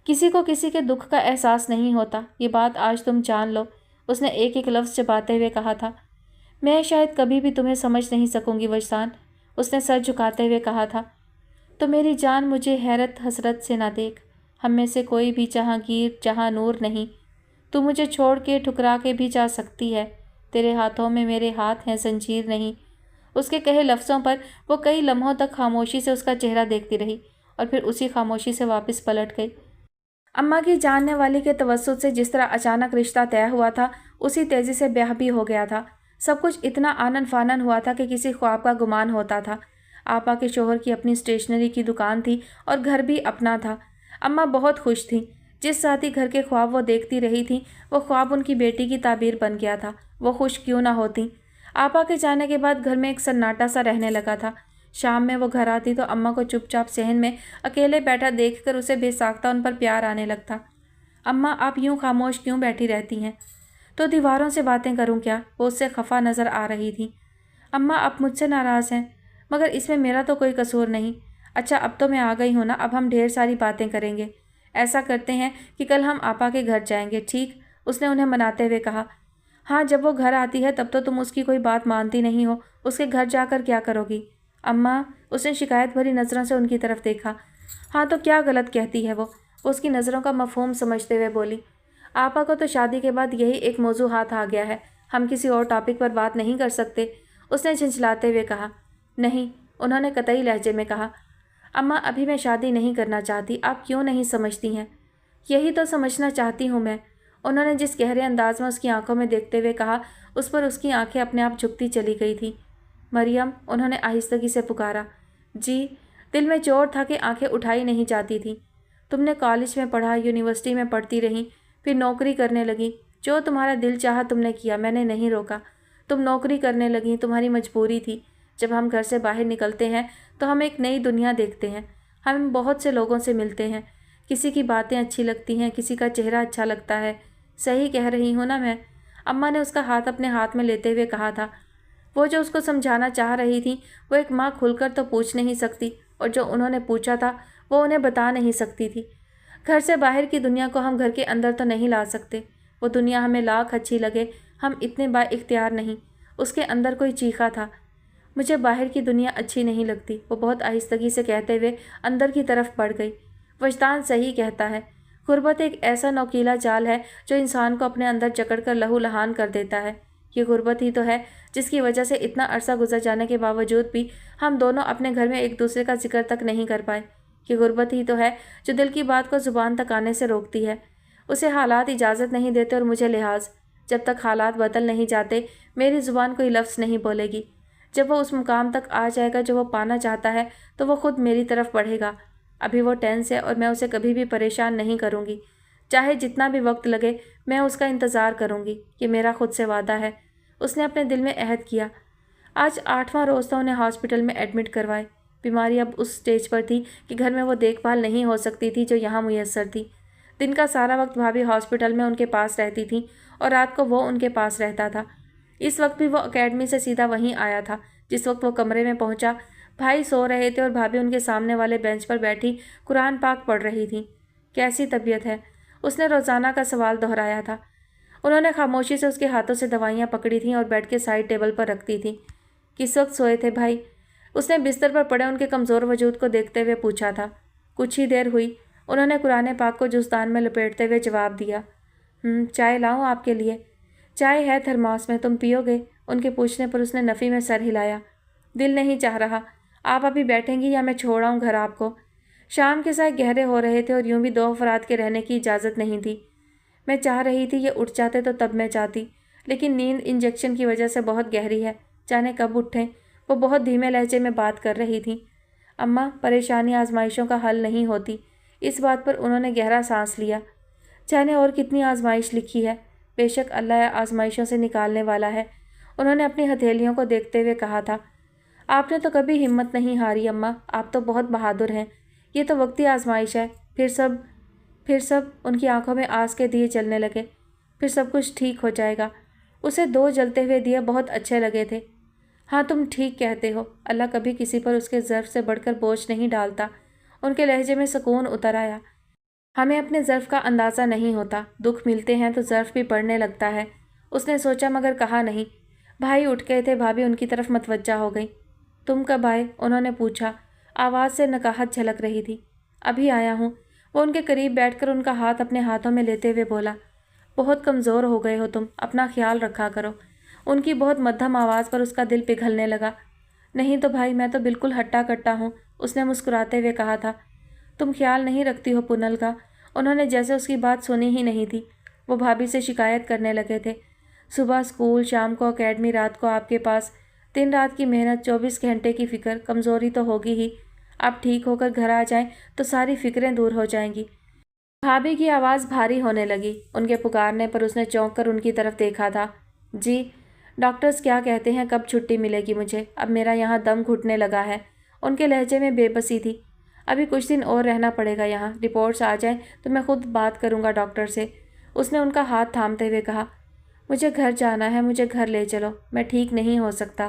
کسی کو کسی کے دکھ کا احساس نہیں ہوتا، یہ بات آج تم جان لو، اس نے ایک ایک لفظ چباتے ہوئے کہا تھا۔ میں شاید کبھی بھی تمہیں سمجھ نہیں سکوں گی وجدان، اس نے سر جھکاتے ہوئے کہا تھا۔ تو میری جان مجھے حیرت حسرت سے نہ دیکھ، ہم میں سے کوئی بھی جہانگیر جہاں نور نہیں، تو مجھے چھوڑ کے ٹھکرا کے بھی جا سکتی ہے، تیرے ہاتھوں میں میرے ہاتھ ہیں زنجیر نہیں۔ اس کے کہے لفظوں پر وہ کئی لمحوں تک خاموشی سے اس کا چہرہ دیکھتی رہی اور پھر اسی خاموشی سے واپس پلٹ گئی۔ اماں کی جاننے والی کے توسط سے جس طرح اچانک رشتہ طے ہوا تھا اسی تیزی سے بیاہ بھی ہو گیا تھا۔ سب کچھ اتنا آنن فانن ہوا تھا کہ کسی خواب کا گمان ہوتا تھا۔ آپا کے شوہر کی اپنی اسٹیشنری کی دکان تھی اور گھر بھی اپنا تھا۔ اماں بہت خوش تھیں، جس ذاتی گھر کے خواب وہ دیکھتی رہی تھیں وہ خواب ان کی بیٹی کی تعبیر بن گیا تھا، وہ خوش کیوں نہ ہوتی۔ آپا کے جانے کے بعد گھر میں ایک سناٹا سا رہنے لگا تھا۔ شام میں وہ گھر آتی تو اماں کو چپ چاپ صحن میں اکیلے بیٹھا دیکھ کر اسے بے ساختہ ان پر پیار آنے لگتا۔ اماں آپ یوں خاموش کیوں بیٹھی رہتی ہیں؟ تو دیواروں سے باتیں کروں کیا؟ وہ اس سے خفا نظر آ رہی تھی۔ اماں آپ مجھ سے ناراض ہیں، مگر اس میں میرا تو کوئی قصور نہیں۔ اچھا اب تو میں آ گئی ہوں نا، اب ہم ڈھیر ساری باتیں کریں گے۔ ایسا کرتے ہیں کہ کل ہم آپا کے گھر جائیں گے، ٹھیک؟ اس نے انہیں مناتے ہوئے کہا۔ ہاں جب وہ گھر آتی ہے تب تو تم اس کی کوئی بات مانتی نہیں ہو، اس کے گھر جا کر کیا کرو گی؟ اماں، اس نے شکایت بھری نظروں سے ان کی طرف دیکھا۔ ہاں تو کیا غلط کہتی ہے وہ اس کی نظروں کا مفہوم سمجھتے ہوئے بولی۔ آپا کو تو شادی کے بعد یہی ایک موضوع ہاتھ آ گیا ہے، ہم کسی اور ٹاپک پر بات نہیں کر سکتے؟ اس نے جھنجھلاتے ہوئے کہا۔ نہیں، انہوں نے قطعی لہجے میں کہا۔ اماں ابھی میں شادی نہیں کرنا چاہتی، آپ کیوں نہیں سمجھتی ہیں؟ یہی تو سمجھنا چاہتی ہوں میں، انہوں نے جس گہرے انداز میں اس کی آنکھوں میں دیکھتے ہوئے کہا، اس پر اس کی آنکھیں اپنے آپ جھکتی چلی گئی تھی۔ مریم، انہوں نے آہستگی سے پکارا۔ جی، دل میں چوٹ تھا کہ آنکھیں اٹھائی نہیں جاتی تھیں۔ تم نے کالج میں پڑھا، یونیورسٹی میں پڑھتی رہی، پھر نوکری کرنے لگی، جو تمہارا دل چاہا تم نے کیا، میں نے نہیں روکا۔ تم نوکری کرنے لگی، تمہاری مجبوری تھی۔ جب ہم گھر سے باہر نکلتے ہیں تو ہم ایک نئی دنیا دیکھتے ہیں، ہم بہت سے لوگوں سے ملتے ہیں، کسی کی باتیں اچھی لگتی ہیں، کسی کا چہرہ اچھا لگتا ہے۔ صحیح کہہ رہی ہوں نا میں؟ اماں نے اس کا ہاتھ اپنے ہاتھ میں لیتے ہوئے کہا تھا۔ وہ جو اس کو سمجھانا چاہ رہی تھی وہ ایک ماں کھل کر تو پوچھ نہیں سکتی، اور جو انہوں نے پوچھا تھا وہ انہیں بتا نہیں سکتی تھی۔ گھر سے باہر کی دنیا کو ہم گھر کے اندر تو نہیں لا سکتے، وہ دنیا ہمیں لاکھ اچھی لگے ہم اتنے با اختیار نہیں۔ اس کے اندر کوئی چیخا تھا۔ مجھے باہر کی دنیا اچھی نہیں لگتی، وہ بہت آہستگی سے کہتے ہوئے اندر کی طرف بڑھ گئی۔ وجدان صحیح کہتا ہے، غربت ایک ایسا نوکیلا جال ہے جو انسان کو اپنے اندر جکڑ کر لہو لہان کر دیتا ہے۔ یہ غربت ہی تو ہے جس کی وجہ سے اتنا عرصہ گزر جانے کے باوجود بھی ہم دونوں اپنے گھر میں ایک دوسرے کا ذکر تک نہیں کر پائے۔ یہ غربت ہی تو ہے جو دل کی بات کو زبان تک آنے سے روکتی ہے۔ اسے حالات اجازت نہیں دیتے اور مجھے لحاظ۔ جب تک حالات بدل نہیں جاتے میری زبان کوئی لفظ نہیں بولے گی۔ جب وہ اس مقام تک آ جائے گا جو وہ پانا چاہتا ہے تو وہ خود میری طرف بڑھے گا۔ ابھی وہ ٹینس ہے اور میں اسے کبھی بھی پریشان نہیں کروں گی، چاہے جتنا بھی وقت لگے میں اس کا انتظار کروں گی، یہ میرا خود سے وعدہ ہے۔ اس نے اپنے دل میں عہد کیا۔ آج 8واں روز تھا انہیں ہاسپٹل میں ایڈمٹ کروائے۔ بیماری اب اس سٹیج پر تھی کہ گھر میں وہ دیکھ بھال نہیں ہو سکتی تھی جو یہاں میسر تھی۔ دن کا سارا وقت بھابھی ہاسپٹل میں ان کے پاس رہتی تھیں اور رات کو وہ ان کے پاس رہتا تھا۔ اس وقت بھی وہ اکیڈمی سے سیدھا وہیں آیا تھا۔ جس وقت وہ کمرے میں پہنچا بھائی سو رہے تھے اور بھابھی ان کے سامنے والے بینچ پر بیٹھی قرآن پاک پڑھ رہی تھیں۔ کیسی طبیعت ہے؟ اس نے روزانہ کا سوال دہرایا تھا۔ انہوں نے خاموشی سے اس کے ہاتھوں سے دوائیاں پکڑی تھیں اور بیڈ کے سائڈ ٹیبل پر رکھتی تھیں۔ کس وقت سوئے تھے بھائی؟ اس نے بستر پر پڑے ان کے کمزور وجود کو دیکھتے ہوئے پوچھا تھا۔ کچھ ہی دیر ہوئی، انہوں نے قرآن پاک کو جزدان میں لپیٹتے ہوئے جواب دیا۔ چائے لاؤں آپ کے لیے؟ چائے ہے تھرماس میں، تم پیو گے؟ ان کے پوچھنے پر اس نے نفی میں سر ہلایا۔ دل نہیں چاہ رہا۔ آپ ابھی بیٹھیں گی یا میں چھوڑ آؤں گھر آپ کو؟ شام کے سائے گہرے ہو رہے تھے اور یوں بھی 2 افراد کے رہنے کی اجازت نہیں تھی۔ میں چاہ رہی تھی یہ اٹھ جاتے تو تب میں چاہتی، لیکن نیند انجیکشن کی وجہ سے بہت گہری ہے، جانے کب اٹھیں۔ وہ بہت دھیمے لہجے میں بات کر رہی تھیں۔ اماں، پریشانی آزمائشوں کا حل نہیں ہوتی۔ اس بات پر انہوں نے گہرا سانس لیا۔ جانے اور کتنی آزمائش لکھی ہے، بے شک اللہ آزمائشوں سے نکالنے والا ہے، انہوں نے اپنی ہتھیلیوں کو دیکھتے ہوئے کہا تھا۔ آپ نے تو کبھی ہمت نہیں ہاری اماں، آپ تو بہت بہادر ہیں۔ یہ تو وقتی آزمائش ہے، پھر سب ان کی آنکھوں میں آس کے دیے جلنے لگے۔ پھر سب کچھ ٹھیک ہو جائے گا۔ اسے 2 جلتے ہوئے دیے بہت اچھے لگے تھے۔ ہاں تم ٹھیک کہتے ہو، اللہ کبھی کسی پر اس کے ظرف سے بڑھ کر بوجھ نہیں ڈالتا۔ ان کے لہجے میں سکون اتر آیا۔ ہمیں اپنے ظرف کا اندازہ نہیں ہوتا، دکھ ملتے ہیں تو ظرف بھی بڑھنے لگتا ہے۔ اس نے سوچا مگر کہا نہیں۔ بھائی اٹھ گئے تھے، بھابھی ان کی طرف متوجہ ہو گئی۔ تم کب آئے؟ انہوں نے پوچھا۔ آواز سے نکاہت جھلک رہی تھی۔ ابھی آیا ہوں، وہ ان کے قریب بیٹھ کر ان کا ہاتھ اپنے ہاتھوں میں لیتے ہوئے بولا۔ بہت کمزور ہو گئے ہو تم، اپنا خیال رکھا کرو۔ ان کی بہت مدھم آواز پر اس کا دل پگھلنے لگا۔ نہیں تو بھائی میں تو بالکل ہٹا کٹا ہوں، اس نے مسکراتے ہوئے کہا تھا۔ تم خیال نہیں رکھتی ہو پونل کا؟ انہوں نے جیسے اس کی بات سنی ہی نہیں تھی۔ وہ بھابھی سے شکایت کرنے لگے تھے۔ صبح اسکول، شام کو اکیڈمی، رات کو آپ کے پاس، دن رات کی محنت، 24 گھنٹے کی فکر، کمزوری تو ہوگی ہی۔ آپ ٹھیک ہو کر گھر آ جائیں تو ساری فکریں دور ہو جائیں گی۔ بھابھی کی آواز بھاری ہونے لگی۔ ان کے پکارنے پر اس نے چونک کر ان کی طرف دیکھا تھا۔ جی، ڈاکٹرز کیا کہتے ہیں، کب چھٹی ملے گی مجھے؟ اب میرا یہاں دم گھٹنے لگا ہے۔ ان کے لہجے میں بے بسی تھی۔ ابھی کچھ دن اور رہنا پڑے گا یہاں، رپورٹس آ جائیں تو میں خود بات کروں گا ڈاکٹر سے۔ اس نے ان کا ہاتھ تھامتے ہوئے کہا۔ مجھے گھر جانا ہے، مجھے گھر لے چلو، میں ٹھیک نہیں ہو سکتا،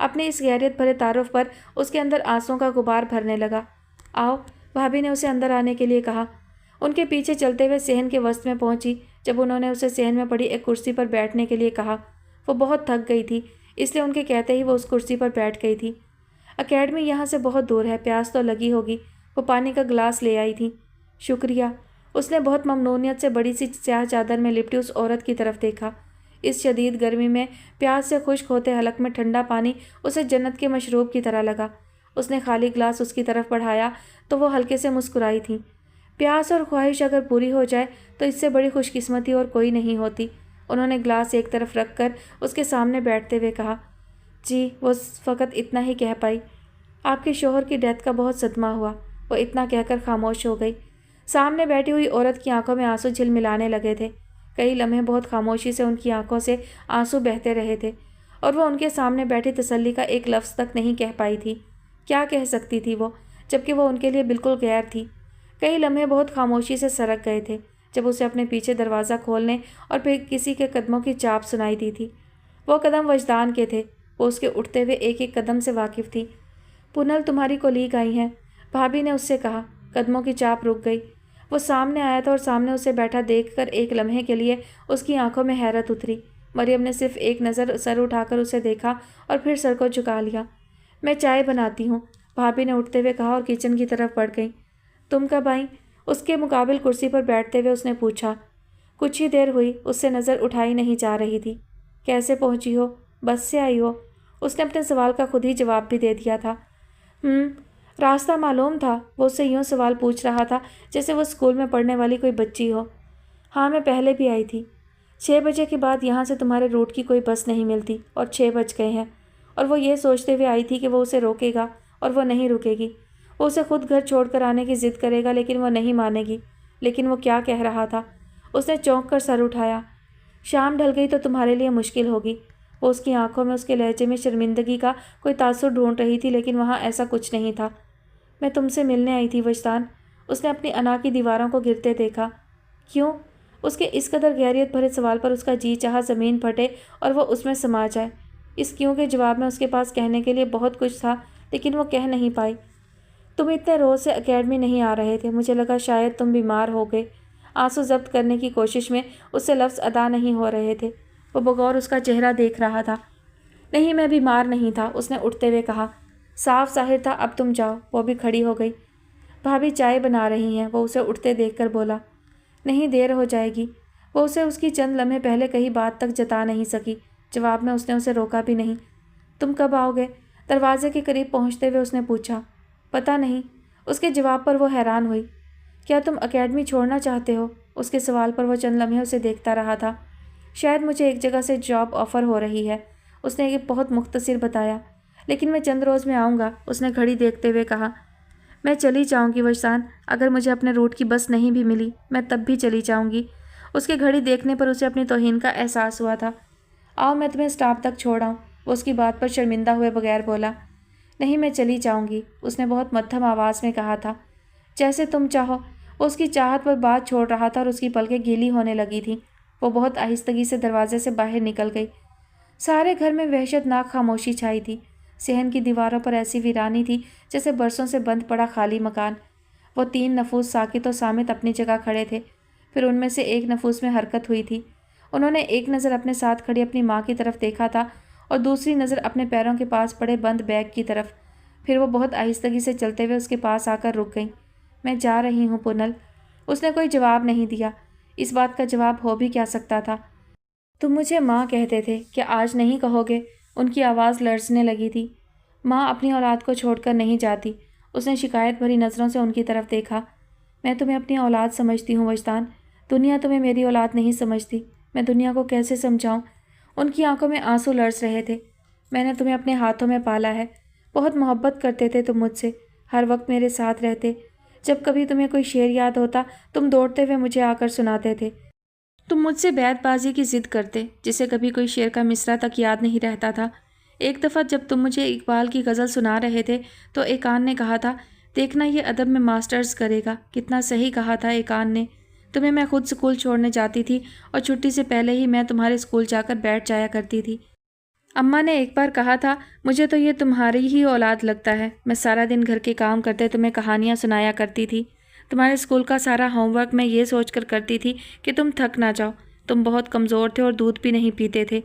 اپنی اس غیرت بھرے تعارف پر اس کے اندر آنسوؤں کا غبار بھرنے لگا۔ آؤ، بھابھی نے اسے اندر آنے کے لیے کہا۔ ان کے پیچھے چلتے ہوئے صحن کے وسط میں پہنچی۔ جب انہوں نے اسے صحن میں پڑی ایک کرسی پر بیٹھنے کے لیے کہا، وہ بہت تھک گئی تھی، اس لیے ان کے کہتے ہی وہ اس کرسی پر بیٹھ گئی تھی۔ اکیڈمی یہاں سے بہت دور ہے، پیاس تو لگی ہوگی۔ وہ پانی کا گلاس لے آئی تھی۔ شکریہ۔ اس نے بہت ممنونیت سے بڑی سی سیاہ چادر میں لپٹی اس عورت کی طرف دیکھا۔ اس شدید گرمی میں پیاس سے خشک ہوتے حلق میں ٹھنڈا پانی اسے جنت کے مشروب کی طرح لگا۔ اس نے خالی گلاس اس کی طرف بڑھایا تو وہ ہلکے سے مسکرائی تھی۔ پیاس اور خواہش اگر پوری ہو جائے تو اس سے بڑی خوش قسمتی اور کوئی نہیں ہوتی۔ انہوں نے گلاس ایک طرف رکھ کر اس کے سامنے بیٹھتے ہوئے کہا، جی، وہ فقط اتنا ہی کہہ پائی، آپ کے شوہر کی ڈیتھ کا بہت صدمہ ہوا۔ وہ اتنا کہہ کر خاموش ہو گئی۔ سامنے بیٹھی ہوئی عورت کی آنکھوں میں آنسو جھلملانے لگے تھے۔ کئی لمحے بہت خاموشی سے ان کی آنکھوں سے آنسو بہتے رہے تھے اور وہ ان کے سامنے بیٹھی تسلی کا ایک لفظ تک نہیں کہہ پائی تھی۔ کیا کہہ سکتی تھی وہ، جبکہ وہ ان کے لیے بالکل غیر تھی۔ کئی لمحے بہت خاموشی سے سرک گئے تھے جب اسے اپنے پیچھے دروازہ کھولنے اور پھر کسی کے قدموں کی چاپ سنائی دی تھی۔ وہ قدم وجدان کے تھے، وہ اس کے اٹھتے ہوئے ایک ایک قدم سے واقف تھی۔ پونل، تمہاری کولیگ آئی ہیں، بھابھی نے اس سے کہا۔ قدموں کی چاپ رک گئی۔ وہ سامنے آیا تھا اور سامنے اسے بیٹھا دیکھ کر ایک لمحے کے لیے اس کی آنکھوں میں حیرت اتری۔ مریم نے صرف ایک نظر سر اٹھا کر اسے دیکھا اور پھر سر کو جھکا لیا۔ میں چائے بناتی ہوں، بھابھی نے اٹھتے ہوئے کہا اور کچن کی طرف بڑھ گئی۔ تم کب آئیں؟ اس کے مقابل کرسی پر بیٹھتے ہوئے اس نے پوچھا۔ کچھ ہی دیر ہوئی، اس سے نظر اٹھائی نہیں جا رہی تھی۔ کیسے پہنچی ہو؟ بس سے آئی ہو؟ اس نے اپنے سوال کا خود ہی جواب بھی دے دیا تھا۔ راستہ معلوم تھا؟ وہ اسے یوں سوال پوچھ رہا تھا جیسے وہ اسکول میں پڑھنے والی کوئی بچی ہو۔ ہاں، میں پہلے بھی آئی تھی۔ 6 بجے کے بعد یہاں سے تمہارے روٹ کی کوئی بس نہیں ملتی اور 6 بج گئے ہیں، اور وہ یہ سوچتے ہوئے آئی تھی کہ وہ اسے روکے گا اور وہ نہیں رکے گی۔ وہ اسے خود گھر چھوڑ کر آنے کی ضد کرے گا لیکن وہ نہیں مانے گی۔ لیکن وہ کیا کہہ رہا تھا؟ اس نے چونک کر سر اٹھایا۔ شام ڈھل گئی تو تمہارے لیے مشکل ہوگی۔ وہ اس کی آنکھوں میں اس کے لہجے میں شرمندگی کا کوئی تاثر ڈھونڈ رہی تھی لیکن وہاں ایسا کچھ نہیں تھا۔ میں تم سے ملنے آئی تھی وجدان۔ اس نے اپنی انا کی دیواروں کو گرتے دیکھا۔ کیوں؟ اس کے اس قدر غیریت بھرے سوال پر اس کا جی چاہا زمین پھٹے اور وہ اس میں سما جائے۔ اس کیوں کے جواب میں اس کے پاس کہنے کے لیے بہت کچھ تھا لیکن وہ کہہ نہیں پائی۔ تم اتنے روز سے اکیڈمی نہیں آ رہے تھے، مجھے لگا شاید تم بیمار ہو گئے۔ آنسو ضبط کرنے کی کوشش میں اس سے لفظ ادا نہیں ہو رہے تھے۔ وہ بغور اس کا چہرہ دیکھ رہا تھا۔ نہیں، میں بیمار نہیں تھا، اس نے اٹھتے ہوئے کہا۔ صاف ظاہر تھا، اب تم جاؤ۔ وہ بھی کھڑی ہو گئی۔ بھابھی چائے بنا رہی ہیں، وہ اسے اٹھتے دیکھ کر بولا۔ نہیں، دیر ہو جائے گی۔ وہ اسے اس کی چند لمحے پہلے کہیں بات تک جتا نہیں سکی۔ جواب میں اس نے اسے روکا بھی نہیں۔ تم کب آؤ گے؟ دروازے کے قریب پہنچتے ہوئے اس نے پوچھا۔ پتہ نہیں۔ اس کے جواب پر وہ حیران ہوئی۔ کیا تم اکیڈمی چھوڑنا چاہتے ہو؟ اس کے سوال پر وہ چند لمحے اسے دیکھتا رہا تھا۔ شاید مجھے ایک جگہ سے جاب آفر ہو رہی ہے، اس نے ایک بہت مختصر بتایا۔ لیکن میں چند روز میں آؤں گا، اس نے گھڑی دیکھتے ہوئے کہا۔ میں چلی جاؤں گی وجدان، اگر مجھے اپنے روٹ کی بس نہیں بھی ملی میں تب بھی چلی جاؤں گی۔ اس کے گھڑی دیکھنے پر اسے اپنی توہین کا احساس ہوا تھا۔ آؤ میں تمہیں اسٹاپ تک چھوڑاؤں، وہ اس کی بات پر شرمندہ ہوئے بغیر بولا۔ نہیں، میں چلی جاؤں گی، اس نے بہت مدھم آواز میں کہا تھا۔ جیسے تم چاہو۔ وہ اس کی چاہت پر بات چھوڑ رہا تھا اور اس کی پلکیں گیلی ہونے لگی تھیں۔ وہ بہت آہستگی سے دروازے سے باہر نکل گئی۔ سارے گھر میں وحشت ناک خاموشی چھائی تھی۔ صحن کی دیواروں پر ایسی ویرانی تھی جیسے برسوں سے بند پڑا خالی مکان۔ وہ 3 نفوس ساکت و صامت اپنی جگہ کھڑے تھے۔ پھر ان میں سے ایک نفوس میں حرکت ہوئی تھی۔ انہوں نے ایک نظر اپنے ساتھ کھڑی اپنی ماں کی طرف دیکھا تھا اور دوسری نظر اپنے پیروں کے پاس پڑے بند بیگ کی طرف۔ پھر وہ بہت آہستگی سے چلتے ہوئے اس کے پاس آ کر رک گئیں۔ میں جا رہی ہوں پونل۔ اس نے کوئی جواب نہیں دیا۔ اس بات کا جواب ہو بھی کیا سکتا تھا؟ تم مجھے ماں کہتے تھے، کیا آج نہیں کہو گے؟ ان کی آواز لرزنے لگی تھی۔ ماں اپنی اولاد کو چھوڑ کر نہیں جاتی۔ اس نے شکایت بھری نظروں سے ان کی طرف دیکھا۔ میں تمہیں اپنی اولاد سمجھتی ہوں وجدان، دنیا تمہیں میری اولاد نہیں سمجھتی۔ میں دنیا کو کیسے سمجھاؤں؟ ان کی آنکھوں میں آنسو لرز رہے تھے۔ میں نے تمہیں اپنے ہاتھوں میں پالا ہے، بہت محبت کرتے تھے تم مجھ سے، ہر وقت میرے ساتھ رہتے۔ جب کبھی تمہیں کوئی شعر یاد ہوتا تم دوڑتے ہوئے مجھے آ کر سناتے تھے۔ تم مجھ سے بیت بازی کی ضد کرتے، جسے کبھی کوئی شعر کا مصرع تک یاد نہیں رہتا تھا۔ ایک دفعہ جب تم مجھے اقبال کی غزل سنا رہے تھے تو ایکان نے کہا تھا، دیکھنا یہ ادب میں ماسٹرز کرے گا۔ کتنا صحیح کہا تھا ایکان نے۔ تمہیں میں خود اسکول چھوڑنے جاتی تھی اور چھٹی سے پہلے ہی میں تمہارے اسکول جا کر بیٹھ جایا کرتی تھی۔ اماں نے ایک بار کہا تھا مجھے تو یہ تمہاری ہی اولاد لگتا ہے، میں سارا دن گھر کے کام کرتے تمہیں کہانیاں سنایا کرتی تھی، تمہارے اسکول کا سارا ہوم ورک میں یہ سوچ کر کرتی تھی کہ تم تھک نہ جاؤ، تم بہت کمزور تھے اور دودھ بھی نہیں پیتے تھے،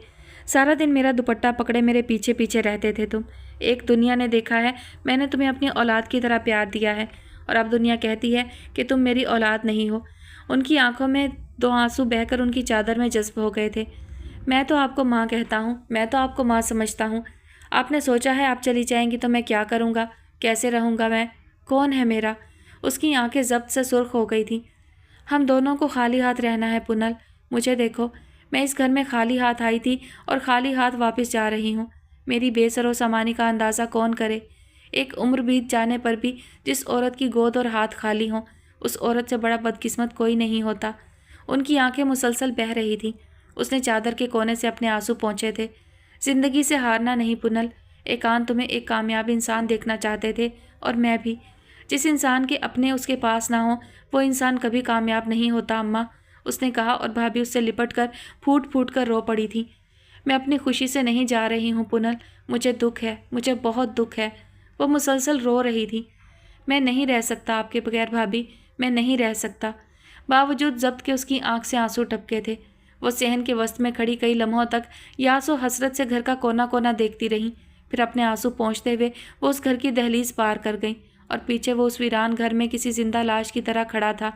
سارا دن میرا دوپٹہ پکڑے میرے پیچھے پیچھے رہتے تھے تم۔ ایک دنیا نے دیکھا ہے میں نے تمہیں اپنی اولاد کی طرح پیار دیا ہے، اور اب دنیا کہتی ہے کہ تم میری اولاد نہیں ہو۔ ان کی آنکھوں میں 2 آنسو بہہ کر ان کی چادر میں جذب ہو گئے تھے۔ میں تو آپ کو ماں کہتا ہوں، میں تو آپ کو ماں سمجھتا ہوں۔ آپ نے سوچا ہے آپ چلی جائیں گی تو میں کیا کروں گا، کیسے رہوں گا میں، کون ہے میرا؟ اس کی آنکھیں ضبط سے سرخ ہو گئی تھیں۔ ہم دونوں کو خالی ہاتھ رہنا ہے پونل، مجھے دیکھو، میں اس گھر میں خالی ہاتھ آئی تھی اور خالی ہاتھ واپس جا رہی ہوں۔ میری بے سر و سامانی کا اندازہ کون کرے؟ ایک عمر بیت جانے پر بھی جس عورت کی گود اور ہاتھ خالی ہوں، اس عورت سے بڑا بدقسمت کوئی نہیں ہوتا۔ ان کی آنکھیں مسلسل بہہ رہی تھیں۔ اس نے چادر کے کونے سے اپنے آنسو پونچھے تھے۔ زندگی سے ہارنا نہیں پونل، ایکان تمہیں ایک کامیاب انسان دیکھنا چاہتے تھے، اور میں بھی۔ جس انسان کے اپنے اس کے پاس نہ ہوں وہ انسان کبھی کامیاب نہیں ہوتا اماں، اس نے کہا، اور بھابھی اس سے لپٹ کر پھوٹ پھوٹ کر رو پڑی تھی۔ میں اپنی خوشی سے نہیں جا رہی ہوں پونل، مجھے دکھ ہے، مجھے بہت دکھ ہے۔ وہ مسلسل رو رہی تھی۔ میں نہیں رہ سکتا آپ کے بغیر بھابھی، میں نہیں رہ سکتا۔ باوجود ضبط کے اس کی آنکھ سے آنسو ٹپکے تھے۔ وہ صحن کے وسط میں کھڑی کئی لمحوں تک یاس و حسرت سے گھر کا کونا کونا دیکھتی رہیں، پھر اپنے آنسو پونچھتے ہوئے وہ اس گھر کی دہلیز پار کر گئیں، اور پیچھے وہ اس ویران گھر میں کسی زندہ لاش کی طرح کھڑا تھا۔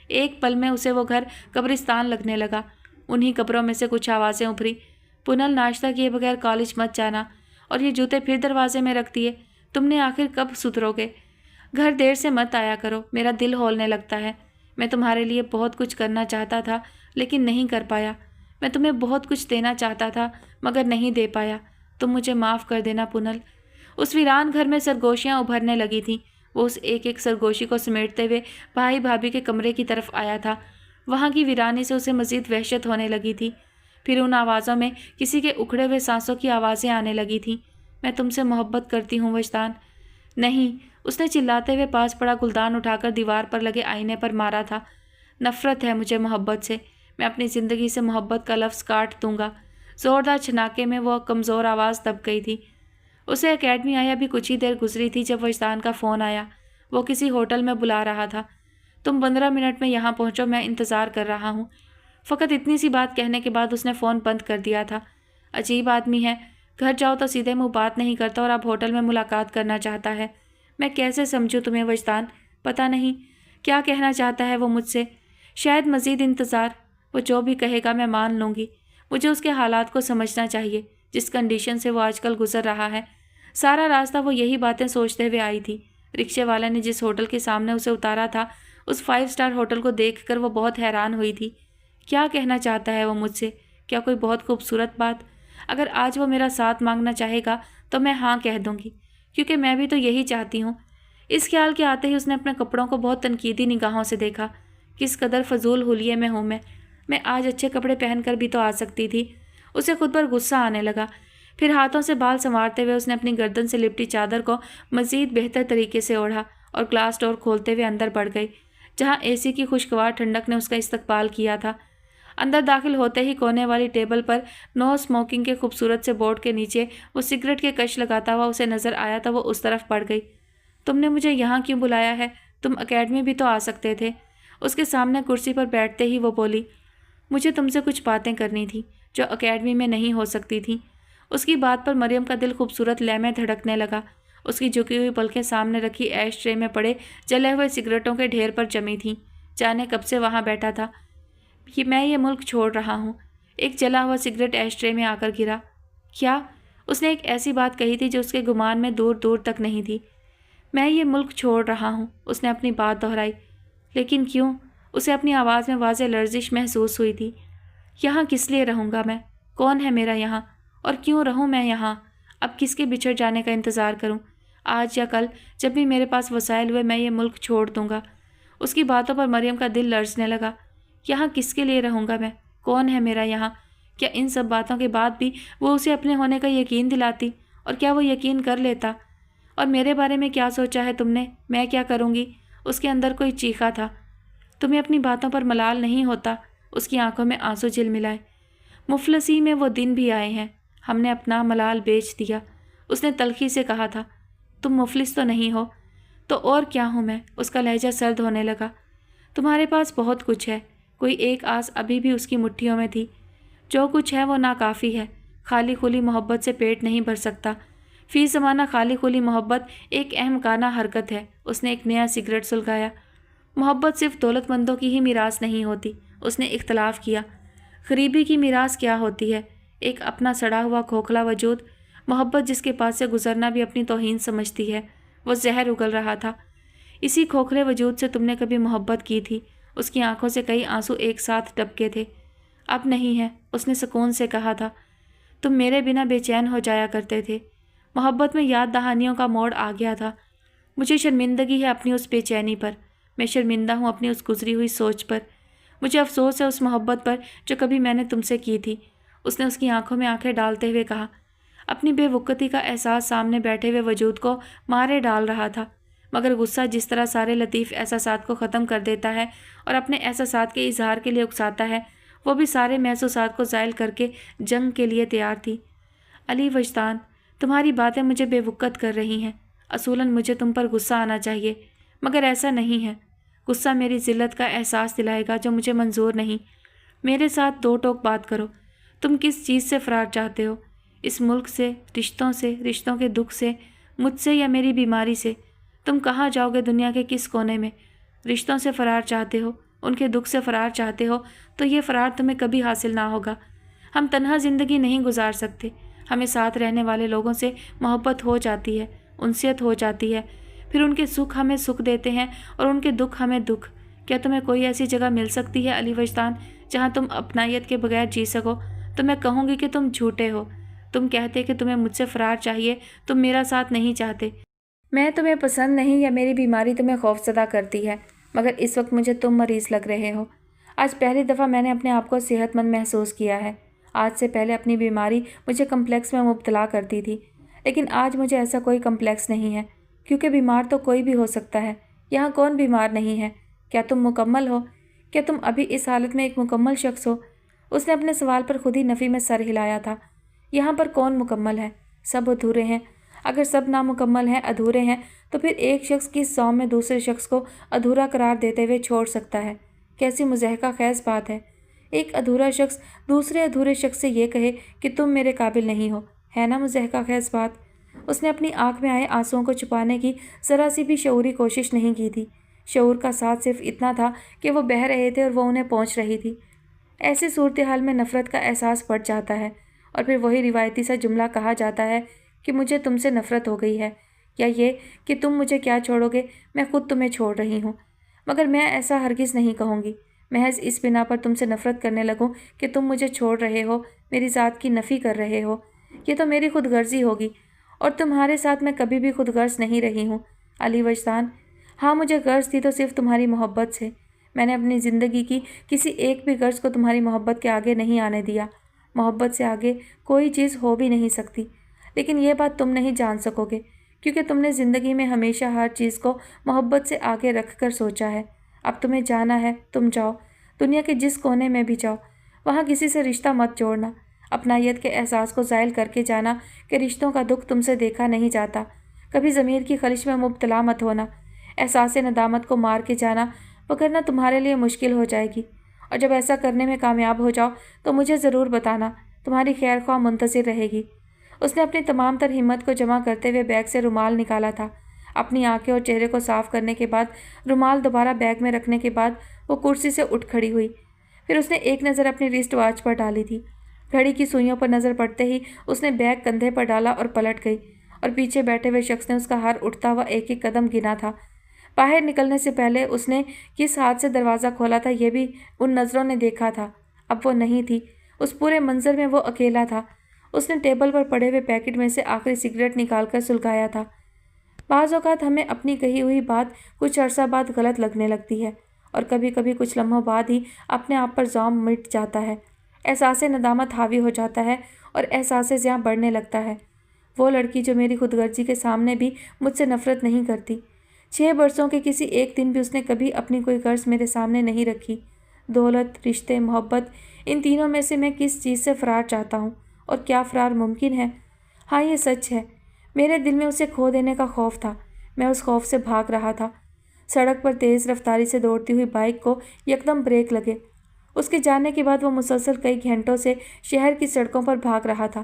ایک پل میں اسے وہ گھر قبرستان لگنے لگا۔ انہی قبروں میں سے کچھ آوازیں ابھری، پونل ناشتہ کیے بغیر کالج مت جانا، اور یہ جوتے پھر دروازے میں رکھ دیے، تم نے آخر کب سدھرو گے؟ گھر دیر سے مت آیا کرو، میرا دل ہولنے لگتا ہے۔ میں تمہارے لیے بہت کچھ کرنا چاہتا تھا لیکن نہیں کر پایا۔ میں تمہیں بہت کچھ دینا چاہتا تھا مگر نہیں دے پایا، تم مجھے معاف کر دینا پونل۔ اس ویران گھر میں سرگوشیاں ابھرنے لگی تھیں۔ وہ اس ایک ایک سرگوشی کو سمیٹتے ہوئے بھائی بھابھی کے کمرے کی طرف آیا تھا۔ وہاں کی ویرانی سے اسے مزید وحشت ہونے لگی تھی۔ پھر ان آوازوں میں کسی کے اکھڑے ہوئے سانسوں کی آوازیں آنے لگی تھیں۔ میں تم سے محبت کرتی ہوں وجدان۔ نہیں، اس نے چلاتے ہوئے پاس پڑا گلدان اٹھا کر دیوار پر لگے آئینے پر مارا تھا۔ نفرت ہے مجھے محبت سے، میں اپنی زندگی سے محبت کا لفظ کاٹ دوں گا۔ زوردار چھناکے میں وہ کمزور آواز دب گئی تھی۔ اسے اکیڈمی آیا بھی کچھ ہی دیر گزری تھی جب وجدان کا فون آیا۔ وہ کسی ہوٹل میں بلا رہا تھا۔ تم 15 منٹ میں یہاں پہنچو، میں انتظار کر رہا ہوں۔ فقط اتنی سی بات کہنے کے بعد اس نے فون بند کر دیا تھا۔ عجیب آدمی ہے، گھر جاؤ تو سیدھے منہ بات نہیں کرتا اور اب ہوٹل میں ملاقات کرنا چاہتا ہے۔ میں کیسے سمجھوں تمہیں وجدان؟ پتہ نہیں کیا کہنا چاہتا ہے وہ مجھ سے۔ شاید مزید انتظار۔ وہ جو بھی کہے گا میں مان لوں گی۔ مجھے اس کے حالات کو سمجھنا چاہیے، جس کنڈیشن سے وہ آج کل گزر رہا ہے۔ سارا راستہ وہ یہی باتیں سوچتے ہوئے آئی تھی۔ رکشے والے نے جس ہوٹل کے سامنے اسے اتارا تھا، اس 5 اسٹار ہوٹل کو دیکھ کر وہ بہت حیران ہوئی تھی۔ کیا کہنا چاہتا ہے وہ مجھ سے؟ کیا کوئی بہت خوبصورت بات؟ اگر آج وہ میرا ساتھ مانگنا چاہے گا تو میں ہاں کہہ دوں گی، کیونکہ میں بھی تو یہی چاہتی ہوں۔ اس خیال کے آتے ہی اس نے اپنے کپڑوں کو بہت تنقیدی نگاہوں سے دیکھا۔ کس قدر فضول حلیے میں ہوں میں آج اچھے کپڑے پہن کر بھی تو آ سکتی تھی۔ اسے خود پر غصہ آنے لگا۔ پھر ہاتھوں سے بال سنوارتے ہوئے اس نے اپنی گردن سے لپٹی چادر کو مزید بہتر طریقے سے اوڑھا اور گلاس ڈور کھولتے ہوئے اندر بڑھ گئی، جہاں اے سی کی خوشگوار ٹھنڈک نے اس کا استقبال کیا تھا۔ اندر داخل ہوتے ہی کونے والی ٹیبل پر نو اسموکنگ کے خوبصورت سے بورڈ کے نیچے وہ سگریٹ کے کش لگاتا ہوا اسے نظر آیا تو وہ اس طرف بڑھ گئی۔ تم نے مجھے یہاں کیوں بلایا ہے؟ تم اکیڈمی بھی تو آ سکتے تھے۔ اس کے سامنے کرسی پر بیٹھتے ہی وہ بولی، مجھے تم سے کچھ باتیں کرنی تھی جو اکیڈمی میں نہیں ہو سکتی تھیں۔ اس کی بات پر مریم کا دل خوبصورت لے میں دھڑکنے لگا۔ اس کی جھکی ہوئی پلکیں سامنے رکھی ایش ٹرے میں پڑے جلے ہوئے سگریٹوں کے ڈھیر پر جمی تھیں۔ جانے کب سے وہاں بیٹھا تھا۔ میں یہ ملک چھوڑ رہا ہوں۔ ایک جلا ہوا سگریٹ ایش ٹرے میں آ کر گرا۔ کیا؟ اس نے ایک ایسی بات کہی تھی جو اس کے گمان میں دور دور تک نہیں تھی۔ میں یہ ملک چھوڑ رہا ہوں، اس نے اپنی بات دہرائی۔ لیکن کیوں؟ اسے اپنی آواز میں واضح لرزش محسوس ہوئی تھی۔ یہاں کس لیے رہوں گا میں؟ کون ہے میرا یہاں؟ اور کیوں رہوں میں یہاں؟ اب کس کے بچھڑ جانے کا انتظار کروں؟ آج یا کل جب بھی میرے پاس وسائل ہوئے میں یہ ملک چھوڑ دوں گا۔ اس کی باتوں پر مریم کا دل لرزنے لگا۔ یہاں کس کے لیے رہوں گا میں؟ کون ہے میرا یہاں؟ کیا ان سب باتوں کے بعد بھی وہ اسے اپنے ہونے کا یقین دلاتی؟ اور کیا وہ یقین کر لیتا؟ اور میرے بارے میں کیا سوچا ہے تم نے؟ میں کیا کروں گی؟ اس کے اندر کوئی چیخا تھا۔ تمہیں اپنی باتوں پر ملال نہیں ہوتا؟ اس کی آنکھوں میں آنسو جھلملائے۔ مفلسی میں وہ دن بھی آئے ہیں، ہم نے اپنا ملال بیچ دیا۔ اس نے تلخی سے کہا تھا۔ تم مفلس تو نہیں ہو؟ تو اور کیا ہوں میں؟ اس کا لہجہ سرد ہونے لگا۔ تمہارے پاس بہت کچھ ہے۔ کوئی ایک آس ابھی بھی اس کی مٹھیوں میں تھی۔ جو کچھ ہے وہ ناکافی ہے۔ خالی خلی محبت سے پیٹ نہیں بھر سکتا۔ فی زمانہ خالی خلی محبت ایک احمقانہ حرکت ہے۔ اس نے ایک نیا سگریٹ سلگایا۔ محبت صرف دولت مندوں کی ہی میراث نہیں ہوتی، اس نے اختلاف کیا۔ غریبی کی میراث کیا ہوتی ہے؟ ایک اپنا سڑا ہوا کھوکھلا وجود۔ محبت جس کے پاس سے گزرنا بھی اپنی توہین سمجھتی ہے۔ وہ زہر اگل رہا تھا۔ اسی کھوکھلے وجود سے تم نے کبھی محبت کی تھی۔ اس کی آنکھوں سے کئی آنسو ایک ساتھ ٹپکے تھے۔ اب نہیں ہے، اس نے سکون سے کہا تھا۔ تم میرے بنا بے چین ہو جایا کرتے تھے۔ محبت میں یاد دہانیوں کا موڑ آ گیا تھا۔ مجھے شرمندگی ہے اپنی اس بے چینی پر۔ میں شرمندہ ہوں اپنی اس گزری ہوئی سوچ پر۔ مجھے افسوس ہے اس محبت پر جو کبھی میں نے تم سے کی تھی۔ اس نے اس کی آنکھوں میں آنکھیں ڈالتے ہوئے کہا۔ اپنی بے وقتی کا احساس سامنے بیٹھے ہوئے وجود کو مارے ڈال رہا تھا، مگر غصہ جس طرح سارے لطیف احساسات کو ختم کر دیتا ہے اور اپنے احساسات کے اظہار کے لیے اکساتا ہے، وہ بھی سارے محسوسات کو زائل کر کے جنگ کے لیے تیار تھی۔ علی وجدان، تمہاری باتیں مجھے بے وقت کر رہی ہیں۔ اصولاً مجھے تم پر غصہ آنا چاہیے، مگر ایسا نہیں ہے۔ غصہ میری ذلت کا احساس دلائے گا جو مجھے منظور نہیں۔ میرے ساتھ دو ٹوک بات کرو۔ تم کس چیز سے فرار چاہتے ہو؟ اس ملک سے، رشتوں کے دکھ سے، مجھ سے یا میری بیماری سے؟ تم کہاں جاؤ گے دنیا کے کس کونے میں؟ رشتوں سے فرار چاہتے ہو، ان کے دکھ سے فرار چاہتے ہو، تو یہ فرار تمہیں کبھی حاصل نہ ہوگا۔ ہم تنہا زندگی نہیں گزار سکتے۔ ہمیں ساتھ رہنے والے لوگوں سے محبت ہو جاتی ہے، انسیت ہو جاتی ہے، پھر ان کے سکھ ہمیں سکھ دیتے ہیں اور ان کے دکھ ہمیں دکھ۔ کیا تمہیں کوئی ایسی جگہ مل سکتی ہے علی وجدان جہاں تم اپنائیت کے بغیر جی سکو؟ تو میں کہوں گی کہ تم جھوٹے ہو۔ تم کہتے کہ تمہیں مجھ سے فرار چاہیے، تم میرا ساتھ نہیں چاہتے۔ میں تمہیں پسند نہیں یا میری بیماری تمہیں خوفزدہ کرتی ہے، مگر اس وقت مجھے تم مریض لگ رہے ہو۔ آج پہلی دفعہ میں نے اپنے آپ کو صحت مند محسوس کیا ہے۔ آج سے پہلے اپنی بیماری مجھے کمپلیکس میں مبتلا کرتی تھی، لیکن آج مجھے ایسا کوئی کمپلیکس نہیں ہے، کیونکہ بیمار تو کوئی بھی ہو سکتا ہے۔ یہاں کون بیمار نہیں ہے؟ کیا تم مکمل ہو؟ کیا تم ابھی اس حالت میں ایک مکمل شخص ہو؟ اس نے اپنے سوال پر خود ہی نفی میں سر ہلایا تھا۔ یہاں پر کون مکمل ہے؟ سب ادھورے ہیں۔ اگر سب نامکمل ہیں، ادھورے ہیں، تو پھر ایک شخص کس سو میں دوسرے شخص کو ادھورا قرار دیتے ہوئے چھوڑ سکتا ہے؟ کیسی مضحکہ خیز بات ہے۔ ایک ادھورا شخص دوسرے ادھورے شخص سے یہ کہے کہ تم میرے قابل نہیں ہو، ہے نا مضحکہ خیز بات؟ اس نے اپنی آنکھ میں آئے آنسوؤں کو چھپانے کی ذرا سی بھی شعوری کوشش نہیں کی تھی۔ شعور کا ساتھ صرف اتنا تھا کہ وہ بہہ رہے تھے اور وہ انہیں پہنچ رہی تھی۔ ایسی صورتحال میں نفرت کا احساس بڑھ جاتا ہے، اور پھر وہی روایتی سا جملہ کہا جاتا ہے کہ مجھے تم سے نفرت ہو گئی ہے، یا یہ کہ تم مجھے کیا چھوڑو گے، میں خود تمہیں چھوڑ رہی ہوں۔ مگر میں ایسا ہرگز نہیں کہوں گی۔ محض اس بنا پر تم سے نفرت کرنے لگوں کہ تم مجھے چھوڑ رہے ہو، میری ذات کی نفی کر رہے ہو، یہ تو میری خود غرضی ہوگی، اور تمہارے ساتھ میں کبھی بھی خود غرض نہیں رہی ہوں علی وجدان۔ ہاں، مجھے غرض تھی تو صرف تمہاری محبت سے۔ میں نے اپنی زندگی کی کسی ایک بھی غرض کو تمہاری محبت کے آگے نہیں آنے دیا۔ محبت سے آگے کوئی چیز ہو بھی نہیں سکتی، لیکن یہ بات تم نہیں جان سکو گے، کیونکہ تم نے زندگی میں ہمیشہ ہر چیز کو محبت سے آگے رکھ کر سوچا ہے۔ اب تمہیں جانا ہے، تم جاؤ، دنیا کے جس کونے میں بھی جاؤ، وہاں کسی سے رشتہ مت جوڑنا۔ اپنائیت کے احساس کو زائل کر کے جانا کہ رشتوں کا دکھ تم سے دیکھا نہیں جاتا۔ کبھی ضمیر کی خلش میں مبتلا مت ہونا۔ احساس ندامت کو مار کے جانا، وگرنہ تمہارے لیے مشکل ہو جائے گی، اور جب ایسا کرنے میں کامیاب ہو جاؤ تو مجھے ضرور بتانا، تمہاری خیر خواہ منتظر رہے گی۔ اس نے اپنی تمام تر ہمت کو جمع کرتے ہوئے بیگ سے رومال نکالا تھا۔ اپنی آنکھیں اور چہرے کو صاف کرنے کے بعد، رومال دوبارہ بیگ میں رکھنے کے بعد، وہ کرسی سے اٹھ کھڑی ہوئی۔ پھر اس نے ایک نظر اپنی رسٹ واچ پر ڈالی تھی۔ گھڑی کی سوئیوں پر نظر پڑتے ہی اس نے بیگ کندھے پر ڈالا اور پلٹ گئی، اور پیچھے بیٹھے ہوئے شخص نے اس کا ہر اٹھتا ہوا ایک ایک قدم گنا تھا۔ باہر نکلنے سے پہلے اس نے کس ہاتھ سے دروازہ کھولا تھا یہ بھی ان نظروں نے دیکھا تھا۔ اب وہ نہیں تھی، اس پورے منظر میں وہ اکیلا تھا۔ اس نے ٹیبل پر پڑے ہوئے پیکٹ میں سے آخری سگریٹ نکال کر سلگایا تھا۔ بعض اوقات ہمیں اپنی کہی ہوئی بات کچھ عرصہ بعد غلط لگنے لگتی ہے، اور کبھی کبھی کچھ لمحوں بعد ہی اپنے آپ پر زوم مٹ جاتا ہے۔ احساس ندامت حاوی ہو جاتا ہے اور احساس زیاں بڑھنے لگتا ہے۔ وہ لڑکی جو میری خود غرضی کے سامنے بھی مجھ سے نفرت نہیں کرتی، 6 برسوں کے کسی ایک دن بھی اس نے کبھی اپنی کوئی غرض میرے سامنے نہیں رکھی۔ دولت، رشتے، محبت، ان تینوں میں سے میں کس چیز سے فرار چاہتا ہوں، اور کیا فرار ممکن ہے؟ ہاں یہ سچ ہے، میرے دل میں اسے کھو دینے کا خوف تھا۔ میں اس خوف سے بھاگ رہا تھا۔ سڑک پر تیز رفتاری سے دوڑتی ہوئی بائک کو یکدم بریک لگے۔ اس کے جانے کے بعد وہ مسلسل کئی گھنٹوں سے شہر کی سڑکوں پر بھاگ رہا تھا۔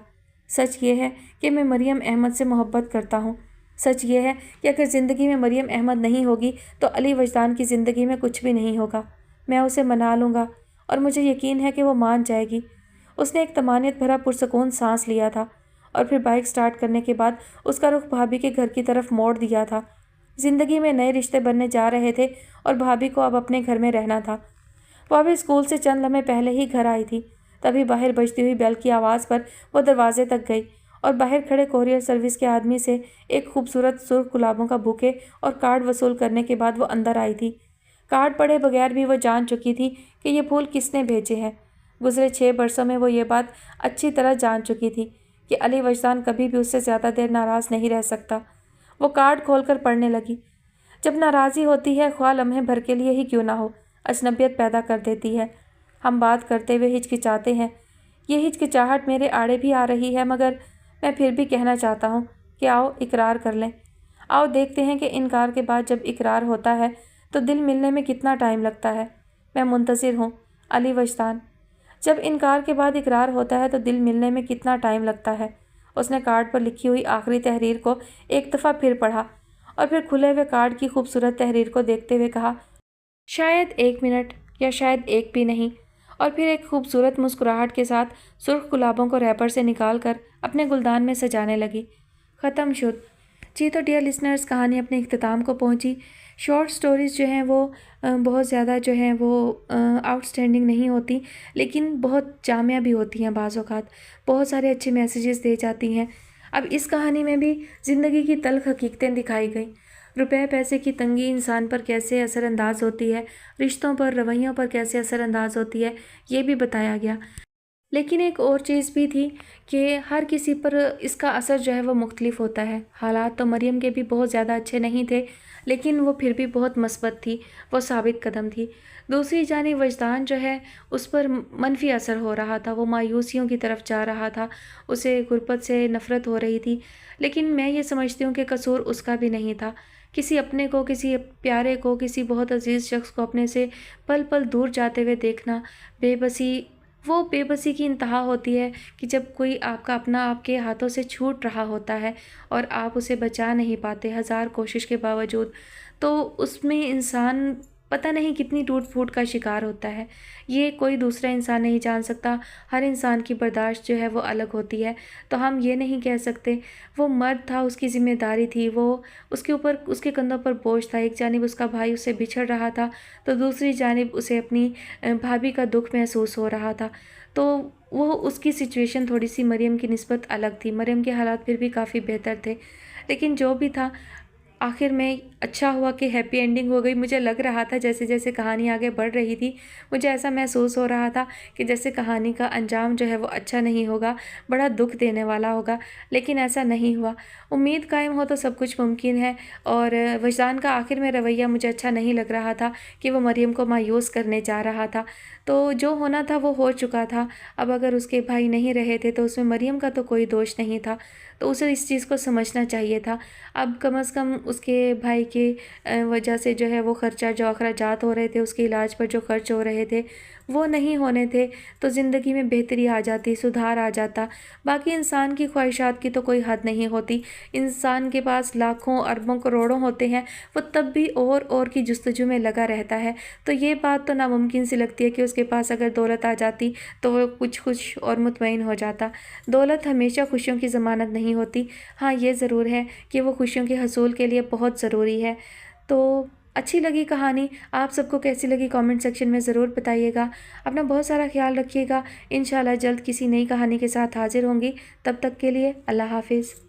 سچ یہ ہے کہ میں مریم احمد سے محبت کرتا ہوں۔ سچ یہ ہے کہ اگر زندگی میں مریم احمد نہیں ہوگی تو علی وجدان کی زندگی میں کچھ بھی نہیں ہوگا۔ میں اسے منا لوں گا اور مجھے یقین ہے کہ وہ مان جائے گی۔ اس نے ایک طمانیت بھرا پرسکون سانس لیا تھا اور پھر بائک سٹارٹ کرنے کے بعد اس کا رخ بھابھی کے گھر کی طرف موڑ دیا تھا۔ زندگی میں نئے رشتے بننے جا رہے تھے اور بھابھی کو اب اپنے گھر میں رہنا تھا۔ وہ ابھی اسکول سے چند لمحے پہلے ہی گھر آئی تھی، تبھی باہر بجتی ہوئی بیل کی آواز پر وہ دروازے تک گئی اور باہر کھڑے کوریئر سروس کے آدمی سے ایک خوبصورت سرخ گلابوں کا بوکے اور کارڈ وصول کرنے کے بعد وہ اندر آئی تھی۔ کارڈ پڑھے بغیر بھی وہ جان چکی تھی کہ یہ پھول کس نے بھیجے ہیں۔ گزرے 6 برسوں میں وہ یہ بات اچھی طرح جان چکی تھی کہ علی وجدان کبھی بھی اس سے زیادہ دیر ناراض نہیں رہ سکتا۔ وہ کارڈ کھول کر پڑھنے لگی۔ جب ناراضی ہوتی ہے، خواہ لمحے بھر کے لیے ہی کیوں نہ ہو، اجنبیت پیدا کر دیتی ہے۔ ہم بات کرتے ہوئے ہچکچاتے ہیں۔ یہ ہچکچاہٹ میرے آڑے بھی آ رہی ہے، مگر میں پھر بھی کہنا چاہتا ہوں کہ آؤ اقرار کر لیں۔ آؤ دیکھتے ہیں کہ انکار کے بعد جب اقرار ہوتا ہے تو دل ملنے میں کتنا ٹائم لگتا ہے۔ میں منتظر ہوں، علی وجدان۔ جب انکار کے بعد اقرار ہوتا ہے تو دل ملنے میں کتنا ٹائم لگتا ہے۔ اس نے کارڈ پر لکھی ہوئی آخری تحریر کو ایک دفعہ پھر پڑھا اور پھر کھلے ہوئے کارڈ کی خوبصورت تحریر کو دیکھتے ہوئے کہا، شاید 1 منٹ یا شاید ایک بھی نہیں، اور پھر ایک خوبصورت مسکراہٹ کے ساتھ سرخ گلابوں کو ریپر سے نکال کر اپنے گلدان میں سجانے لگی۔ ختم شد۔ جی تو ڈیئر لسنرز، کہانی اپنے اختتام کو پہنچی۔ شارٹ سٹوریز جو ہیں وہ بہت زیادہ جو ہیں وہ آؤٹ اسٹینڈنگ نہیں ہوتی، لیکن بہت جامعہ بھی ہوتی ہیں بعض اوقات، بہت سارے اچھے میسیجز دے جاتی ہیں۔ اب اس کہانی میں بھی زندگی کی تلخ حقیقتیں دکھائی گئیں۔ روپے پیسے کی تنگی انسان پر کیسے اثر انداز ہوتی ہے، رشتوں پر، رویوں پر کیسے اثر انداز ہوتی ہے، یہ بھی بتایا گیا۔ لیکن ایک اور چیز بھی تھی کہ ہر کسی پر اس کا اثر جو ہے وہ مختلف ہوتا ہے۔ حالات تو مریم کے بھی بہت زیادہ اچھے نہیں تھے، لیکن وہ پھر بھی بہت مثبت تھی، وہ ثابت قدم تھی۔ دوسری جانب وجدان جو ہے اس پر منفی اثر ہو رہا تھا، وہ مایوسیوں کی طرف جا رہا تھا، اسے غربت سے نفرت ہو رہی تھی۔ لیکن میں یہ سمجھتی ہوں کہ قصور اس کا بھی نہیں تھا۔ کسی اپنے کو، کسی پیارے کو، کسی بہت عزیز شخص کو اپنے سے پل پل دور جاتے ہوئے دیکھنا، بے بسی، وہ بے بسی کی انتہا ہوتی ہے کہ جب کوئی آپ کا اپنا آپ کے ہاتھوں سے چھوٹ رہا ہوتا ہے اور آپ اسے بچا نہیں پاتے ہزار کوشش کے باوجود، تو اس میں انسان پتہ نہیں کتنی ٹوٹ پھوٹ کا شکار ہوتا ہے۔ یہ کوئی دوسرا انسان نہیں جان سکتا۔ ہر انسان کی برداشت جو ہے وہ الگ ہوتی ہے، تو ہم یہ نہیں کہہ سکتے۔ وہ مرد تھا، اس کی ذمہ داری تھی، وہ اس کے اوپر، اس کے کندھوں پر بوجھ تھا۔ ایک جانب اس کا بھائی اس سے بچھڑ رہا تھا تو دوسری جانب اسے اپنی بھابھی کا دکھ محسوس ہو رہا تھا۔ تو وہ اس کی سچویشن تھوڑی سی مریم کی نسبت الگ تھی۔ مریم کے حالات پھر بھی کافی بہتر تھے، لیکن جو بھی تھا آخر میں اچھا ہوا کہ ہیپی اینڈنگ ہو گئی۔ مجھے لگ رہا تھا جیسے جیسے کہانی آگے بڑھ رہی تھی، مجھے ایسا محسوس ہو رہا تھا کہ جیسے کہانی کا انجام جو ہے وہ اچھا نہیں ہوگا، بڑا دکھ دینے والا ہوگا، لیکن ایسا نہیں ہوا۔ امید قائم ہو تو سب کچھ ممکن ہے، اور وجدان کا آخر میں رویہ مجھے اچھا نہیں لگ رہا تھا کہ وہ مریم کو مایوس کرنے جا رہا تھا۔ تو جو ہونا تھا وہ ہو چکا تھا۔ اب اگر اس کے بھائی نہیں رہے تھے تو اس میں مریم کا تو کوئی دوش نہیں تھا، تو اسے اس چیز کو سمجھنا چاہیے تھا۔ اب کم از کم اس کے بھائی کی وجہ سے جو ہے وہ خرچہ، جو اخراجات ہو رہے تھے، اس کے علاج پر جو خرچ ہو رہے تھے وہ نہیں ہونے تھے، تو زندگی میں بہتری آ جاتی، سدھار آ جاتا۔ باقی انسان کی خواہشات کی تو کوئی حد نہیں ہوتی۔ انسان کے پاس لاکھوں اربوں کروڑوں ہوتے ہیں، وہ تب بھی اور کی جستجو میں لگا رہتا ہے۔ تو یہ بات تو ناممکن سی لگتی ہے کہ اس کے پاس اگر دولت آ جاتی تو وہ کچھ خوش اور مطمئن ہو جاتا۔ دولت ہمیشہ خوشیوں کی ضمانت نہیں ہوتی۔ ہاں یہ ضرور ہے کہ وہ خوشیوں کے حصول کے لیے بہت ضروری ہے۔ تو اچھی لگی کہانی، آپ سب کو کیسی لگی کامنٹ سیکشن میں ضرور بتائیے گا۔ اپنا بہت سارا خیال رکھیے گا۔ انشاءاللہ جلد کسی نئی کہانی کے ساتھ حاضر ہوں گی۔ تب تک کے لیے اللہ حافظ۔